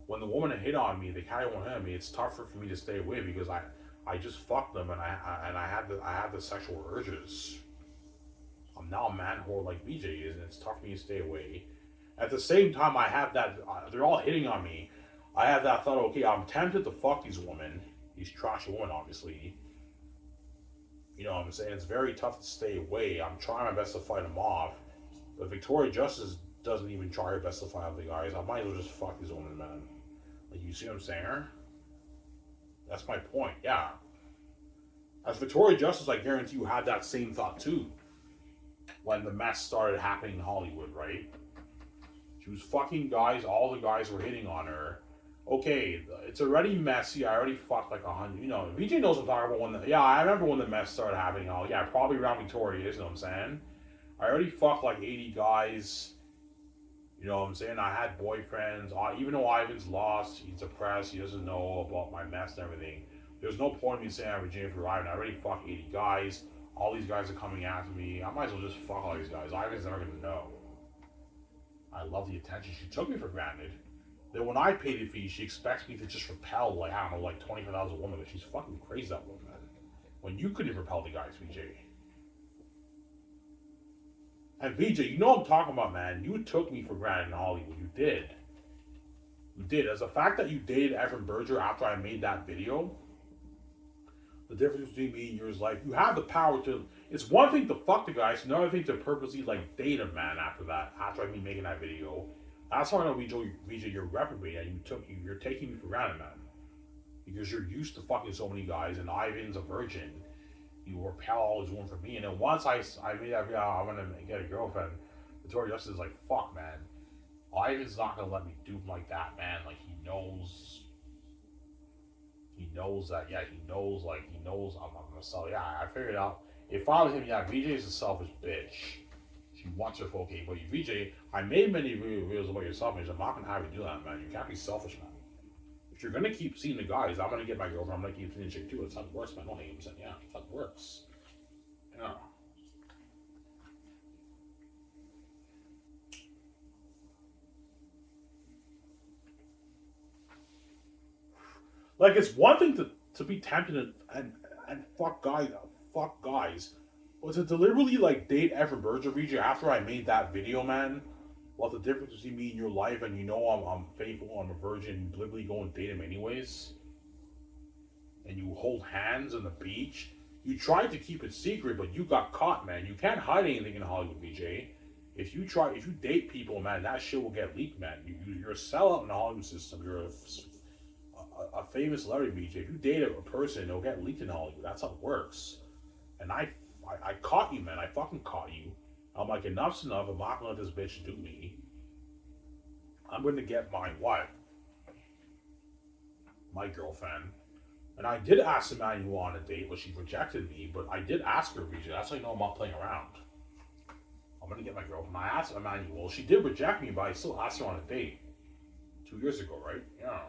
When the woman hit on me, they kind of want to hit on me. It's tougher for me to stay away because I just fucked them and I had the sexual urges. I'm now a man whore like VJ is, and it's tough for me to stay away. At the same time, I have that they're all hitting on me. I have that thought. Okay, I'm tempted to fuck these women, these trashy women, obviously. You know what I'm saying? It's very tough to stay away. I'm trying my best to fight them off. But Victoria Justice doesn't even try her best to fight off the guys. I might as well just fuck these women, man. Like, you see what I'm saying? That's my point, yeah. As Victoria Justice, I guarantee you had that same thought too. When the mess started happening in Hollywood, right? She was fucking guys, all the guys were hitting on her. Okay, it's already messy. I already fucked like 100. You know, VJ knows what I'm talking about. Yeah, I remember when the mess started happening. Oh, yeah, probably around Victoria, you know what I'm saying? I already fucked like 80 guys. You know what I'm saying? I had boyfriends. Even though Ivan's lost, he's depressed, he doesn't know about my mess and everything. There's no point in me saying I'm Virginia for Ivan. I already fucked 80 guys. All these guys are coming after me. I might as well just fuck all these guys. Ivan's never gonna know. I love the attention. She took me for granted. Then when I pay the fee, she expects me to just repel, like, I don't know, like 25,000 women. But she's fucking crazy, that woman. When you couldn't repel the guys, VJ. And VJ, you know what I'm talking about, man. You took me for granted in Hollywood. You did. You did. As the fact that you dated Evan Berger after I made that video, the difference between me and yours, like, you have the power to. It's one thing to fuck the guy, it's another thing to purposely, like, date a man after that, after me making that video. That's how I know, VJ, you're reprobate, and you're taking me for granted, man. Because you're used to fucking so many guys, and Ivan's a virgin. You repel all these women from me, and then once I made that video, I'm gonna get a girlfriend. Victoria Justice is like, fuck, man. Ivan's not gonna let me do him like that, man. Like, he knows that, yeah, he knows I'm not gonna sell. Yeah, I figured out. If I was him, yeah, VJ's a selfish bitch. She wants her for okay, but you, VJ, I made many videos about your selfishness. I'm not gonna have you do that, man. You can't be selfish, man. If you're gonna keep seeing the guys, I'm gonna get my girlfriend. I'm gonna keep seeing the chick too. That's how it works, man. Don't hate him, saying, yeah, that's how it works. Yeah. Like, it's one thing to be tempted and fuck guys, but to deliberately like date Evan Berger VJ after I made that video, man. What the difference between me and your life, and you know I'm faithful, I'm a virgin, you deliberately go and date him anyways, and you hold hands on the beach. You tried to keep it secret, but you got caught, man. You can't hide anything in Hollywood, VJ. If you date people, man, that shit will get leaked, man. You're a sellout in the Hollywood system. You're a famous celebrity, VJ. If you date a person, it'll get leaked in Hollywood. That's how it works. And I caught you, man. I fucking caught you. I'm like, enough's enough. I'm not gonna let this bitch do me. I'm gonna get my what? My girlfriend. And I did ask Emmanuel on a date, but she rejected me. But I did ask her, VJ. That's how you know I'm not playing around. I'm gonna get my girlfriend. I asked Emmanuel. She did reject me, but I still asked her on a date. 2 years ago, right? Yeah.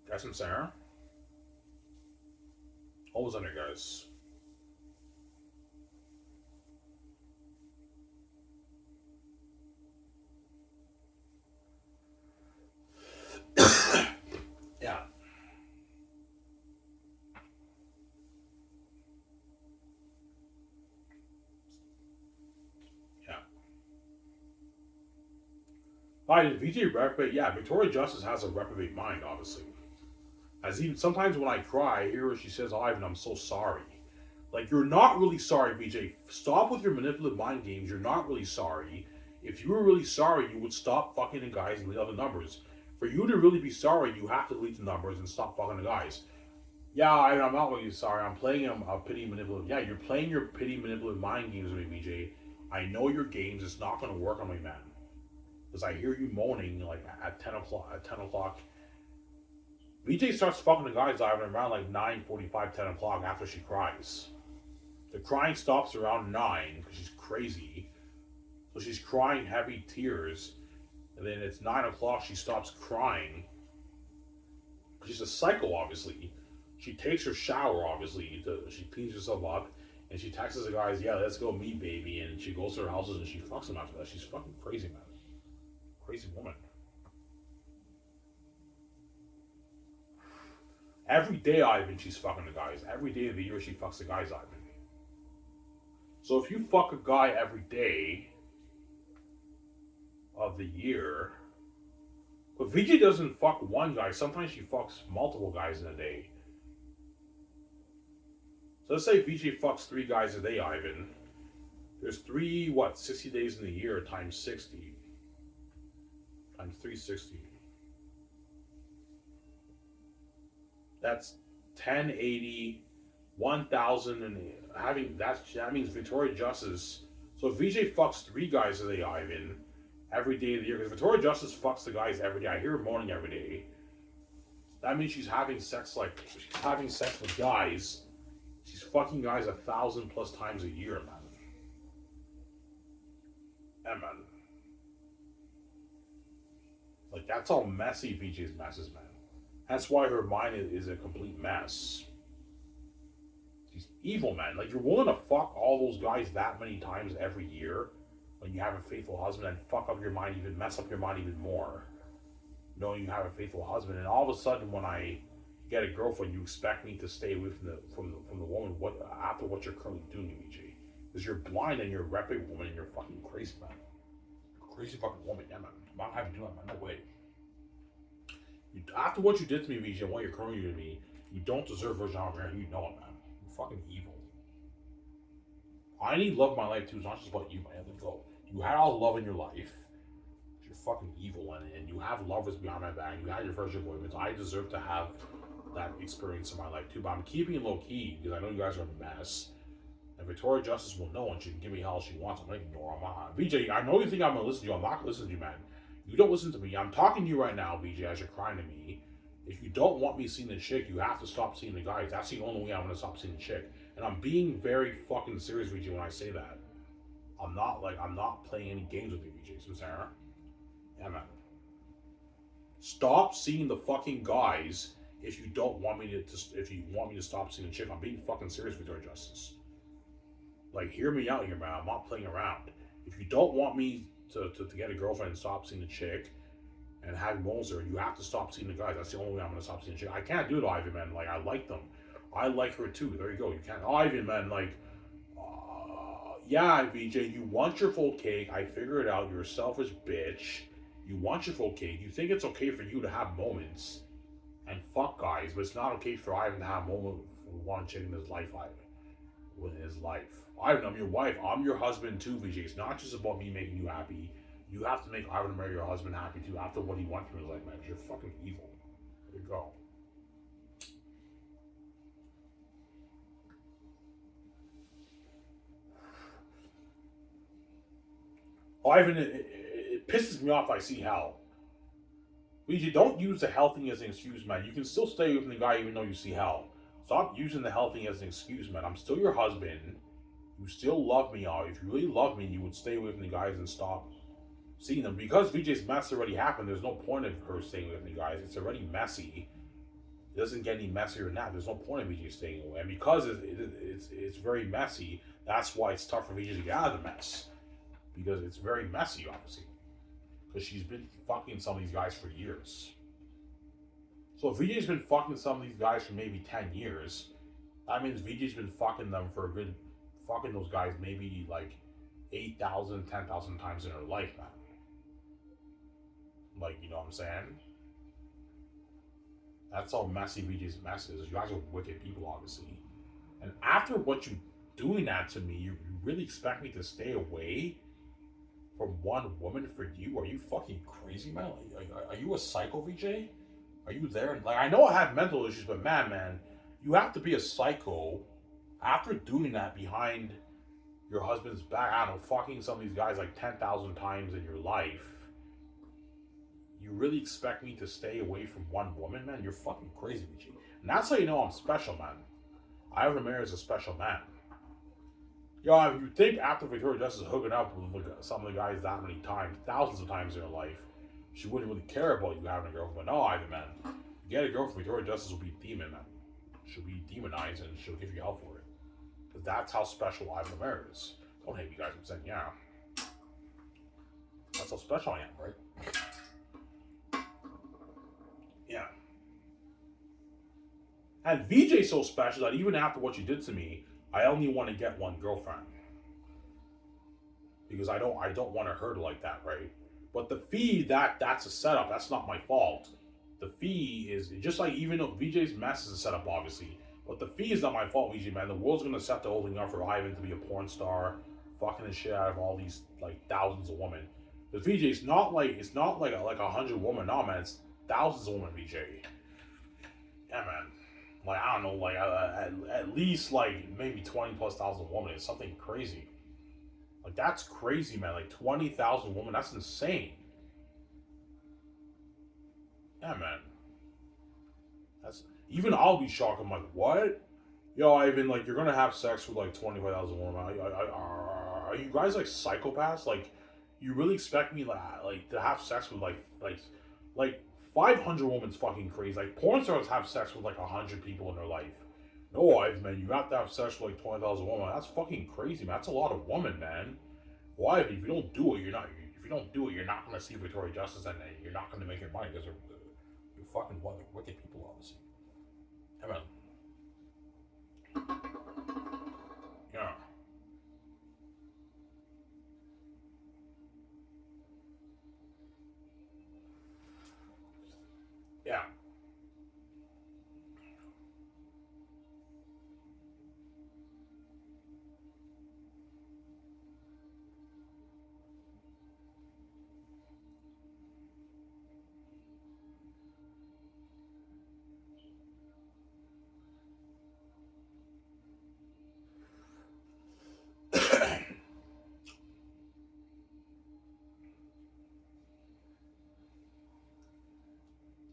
Got some Sarah? Always on there, guys. Yeah. Yeah. Hi, VJ reprobate. Yeah, Victoria Justice has a reprobate mind, obviously. As even sometimes when I cry, I hear her, she says, Ivan, I'm so sorry. Like, you're not really sorry, VJ. Stop with your manipulative mind games. You're not really sorry. If you were really sorry, you would stop fucking the guys and delete all the numbers. For you to really be sorry, you have to delete the numbers and stop fucking the guys. Yeah, I'm not really sorry. I'm playing a pity manipulative. Yeah, you're playing your pity manipulative mind games with me, VJ. I know your games. It's not going to work on me, man. Because I hear you moaning like at 10 o'clock. At 10 o'clock, VJ starts fucking the guys around like 9:45, 10 o'clock after she cries. The crying stops around 9 because she's crazy. So she's crying heavy tears. And then it's 9 o'clock, she stops crying. She's a psycho, obviously. She takes her shower, obviously. She cleans herself up. And she texts the guys, yeah, let's go meet, baby. And she goes to their houses and she fucks them after that. She's fucking crazy, man. Crazy woman. Every day, Ivan, she's fucking the guys. Every day of the year, she fucks the guys, Ivan. So if you fuck a guy every day of the year, but VJ doesn't fuck one guy. Sometimes she fucks multiple guys in a day. So let's say VJ fucks 3 guys a day, Ivan. There's 60 days in the year times 60. Times 360. That's 1080, 1000, and that means Victoria Justice. So if VJ fucks 3 guys a day, Ivan, every day of the year, because Victoria Justice fucks the guys every day. I hear her moaning every day. That means she's having sex with guys. She's fucking guys 1,000+ times a year, man. Yeah, man. Like, that's how messy VJ's mess is, man. That's why her mind is a complete mess. She's evil, man. Like, you're willing to fuck all those guys that many times every year when you have a faithful husband and fuck up your mind, even mess up your mind even more, knowing you have a faithful husband. And all of a sudden, when I get a girlfriend, you expect me to stay away from the woman after what you're currently doing, VJ. Because you're blind and you're a reputable woman and you're fucking crazy, man. You're a crazy fucking woman, yeah, man. I'm not having to do that, man. No way. After what you did to me, VJ, and what you're currently doing to me, you don't deserve virgin marriage. You know it, man. You're fucking evil. I need love in my life too. It's not just about you, man. Let me go. You had all the love in your life. You're fucking evil, and you have lovers behind my back. You had your virgin boyfriends. I deserve to have that experience in my life too. But I'm keeping it low key because I know you guys are a mess. And Victoria Justice will know, and she can give me hell she wants. I'm not ignoring her. VJ, I know you think I'm gonna listen to you. I'm not gonna listen to you, man. You don't listen to me. I'm talking to you right now, VJ, as you're crying to me. If you don't want me seeing the chick, you have to stop seeing the guys. That's the only way I'm gonna stop seeing the chick. And I'm being very fucking serious, VJ, when I say that. I'm not playing any games with you, VJ. So Sarah, yeah, man. Stop seeing the fucking guys if you don't want me to stop seeing the chick. I'm being fucking serious, Victoria Justice. Like, hear me out here, man. I'm not playing around. If you don't want me to get a girlfriend and stop seeing the chick and have moments there, you have to stop seeing the guys. That's the only way I'm gonna stop seeing the chick. I can't do it, Ivan, man. Like, I like them. I like her too. There you go. You can't, Ivan, man. Like, yeah, VJ, you want your full cake. I figure it out. You're a selfish bitch. You want your full cake. You think it's okay for you to have moments and fuck guys, but it's not okay for Ivan to have moments with one chick in his life, Ivan. With his life. Ivan, I'm your wife. I'm your husband too, VJ. It's not just about me making you happy. You have to make Ivan marry your husband happy too after what he went from his life, man. You're fucking evil. There you go. Ivan, it pisses me off I see hell. VJ, don't use the hell thing as an excuse, man. You can still stay with the guy even though you see hell. Stop using the hell thing as an excuse, man. I'm still your husband. You still love me, y'all. If you really love me, you would stay away from the guys and stop seeing them. Because VJ's mess already happened, there's no point of her staying away from the guys. It's already messy. It doesn't get any messier than that. There's no point of VJ staying away. And because it's very messy, that's why it's tough for VJ to get out of the mess. Because it's very messy, obviously. Because she's been fucking some of these guys for years. So if VJ's been fucking some of these guys for maybe 10 years, that means VJ's been fucking them for a good, fucking those guys maybe like 8,000, 10,000 times in her life, man. Like, you know what I'm saying? That's how messy VJ's mess is. You guys are wicked people, obviously. And after what you doing that to me, you really expect me to stay away from one woman for you? Are you fucking crazy, man? Are you a psycho, VJ? Are you there? Like, I know I have mental issues, but man, you have to be a psycho after doing that behind your husband's back. I don't know, fucking some of these guys like 10,000 times in your life. You really expect me to stay away from one woman, man? You're fucking crazy, VJ. And that's how you know I'm special, man. I was married as a special man. Yo, if you think after Victoria Justice is hooking up with some of the guys that many times, thousands of times in her life, she wouldn't really care about you having a girlfriend. But no, either, man. You get a girlfriend, Victoria Justice will be a demon, man. She'll be demonized and she'll give you hell for it. Because that's how special Ivan Romero is. Don't hate me, guys. I'm saying, yeah. That's how special I am, right? Yeah. And VJ's so special that even after what you did to me, I only want to get one girlfriend. Because I don't want to hurt her like that, right? But the fee, that's a setup. That's not my fault. The fee is just like, even though VJ's mess is a setup, obviously. But the fee is not my fault, VJ, man. The world's gonna set the whole thing up for Ivan to be a porn star, fucking the shit out of all these like thousands of women. The VJ, it's not like 100 women, no, man. It's thousands of women, VJ. Yeah, man. Like, I don't know, like at least like maybe 20 plus thousand women. It's something crazy. Like, that's crazy, man. Like 20,000 women. That's insane. Yeah, man. That's even I'll be shocked. I'm like, what? Yo, Ivan, like, you're gonna have sex with like 25,000 women. Are you guys like psychopaths? Like, you really expect me like to have sex with like 500 women's fucking crazy. Like, porn stars have sex with like 100 people in their life. No, Ivan, man, you have to have sex with like 20,000 women. That's fucking crazy, man. That's a lot of women, man. Why? If you don't do it, you're not. If you don't do it, you're not gonna see Victoria Justice, and you're not gonna make your money because you're fucking wicked people, obviously. Hey, man. Yeah. Yeah.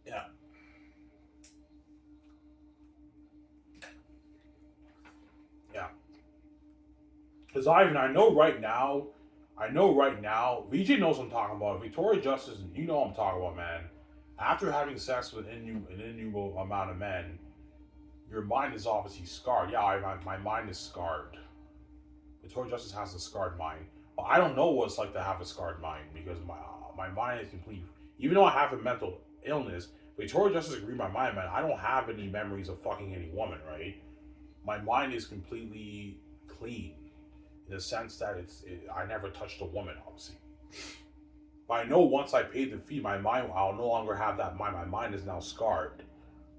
Yeah. Yeah. Because I know right now, VJ knows what I'm talking about. Victoria Justice, you know what I'm talking about, man. After having sex with an innumerable amount of men, your mind is obviously scarred. Yeah, my mind is scarred. Victoria Justice has a scarred mind. But I don't know what it's like to have a scarred mind because my mind is complete. Even though I have a mental illness, Victoria Justice agreed my mind, man. I don't have any memories of fucking any woman, right? My mind is completely clean in the sense that I never touched a woman, obviously. But I know once I paid the fee, my mind, I'll no longer have that mind. My mind is now scarred,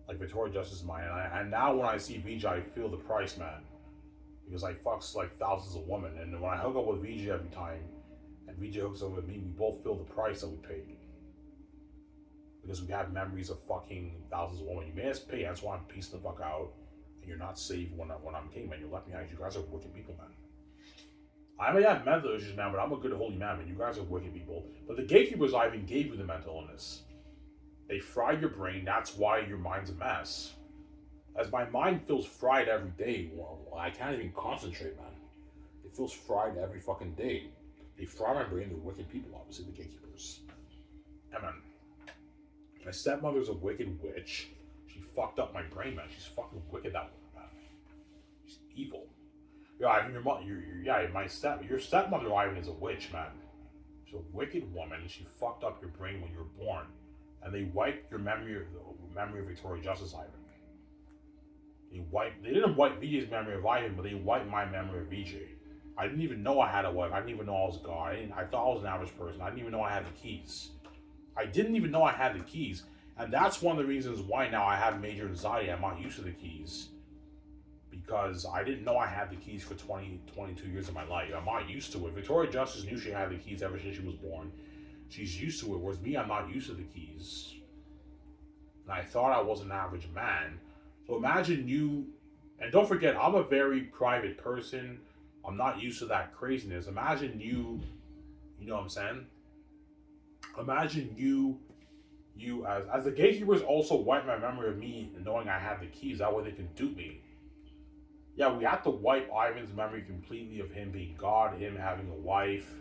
like Victoria Justice's mind. And now when I see VJ, I feel the price, man. Because I fucks like thousands of women. And when I hook up with VJ every time, and VJ hooks up with me, we both feel the price that we paid. Because we have memories of fucking thousands of women. You made us pay, that's why I'm piecing the fuck out. And you're not safe when I'm king, man. You left me out. You guys are wicked people, man. I may have mental issues, man, but I'm a good holy man, man. You guys are wicked people. But the gatekeepers I even gave you the mental illness. They fried your brain. That's why your mind's a mess. As my mind feels fried every day, well, I can't even concentrate, man. It feels fried every fucking day. They fry my brain. They're wicked people, obviously, the gatekeepers. Yeah, man. My stepmother's a wicked witch. She fucked up my brain, man. She's fucking wicked, that woman, man. She's evil. Yeah, I mean, your stepmother, Ivan, is a witch, man. She's a wicked woman. She fucked up your brain when you were born. And they wiped your memory of Victoria Justice, Ivan. They didn't wipe VJ's memory of Ivan, but they wiped my memory of VJ. I didn't even know I had a wife. I didn't even know I was a god. I thought I was an average person. I didn't even know I had the keys. I didn't even know I had the keys. And that's one of the reasons why now I have major anxiety. I'm not used to the keys. because I didn't know I had the keys for 22 years of my life. I'm not used to it. Victoria Justice knew she had the keys ever since she was born. She's used to it, whereas me, I'm not used to the keys. And I thought I was an average man. So imagine you, and don't forget, I'm a very private person. I'm not used to that craziness. Imagine you know what I'm saying? Imagine you as the gatekeepers also wipe my memory of me and knowing I have the keys. That way they can dupe me. Yeah, we have to wipe Ivan's memory completely of him being God, him having a wife,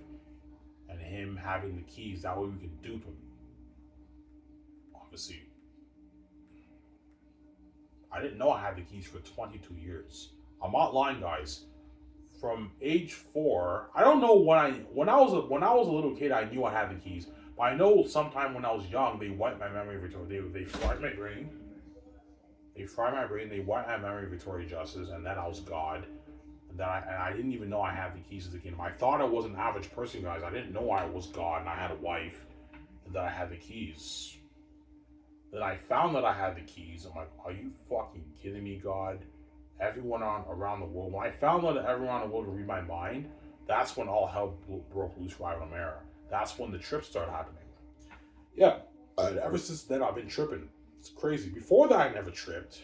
and him having the keys. That way we can dupe him. Obviously. I didn't know I had the keys for 22 years. I'm not lying, guys. From age 4, I don't know when I was a little kid, I knew I had the keys. But I know sometime when I was young, they wiped my memory of Victoria. They fried my brain. They fried my brain. They wiped my memory of Victoria Justice, and then I was God. And I didn't even know I had the keys to the kingdom. I thought I was an average person, guys. I didn't know I was God, and I had a wife, and that I had the keys. Then I found that I had the keys. I'm like, are you fucking kidding me, God? Everyone around the world. When I found out that everyone around the world would read my mind, that's when all hell broke loose for Ivan O'Mara. That's when the trips started happening. Yeah, ever since then I've been tripping. It's crazy. Before that, I never tripped.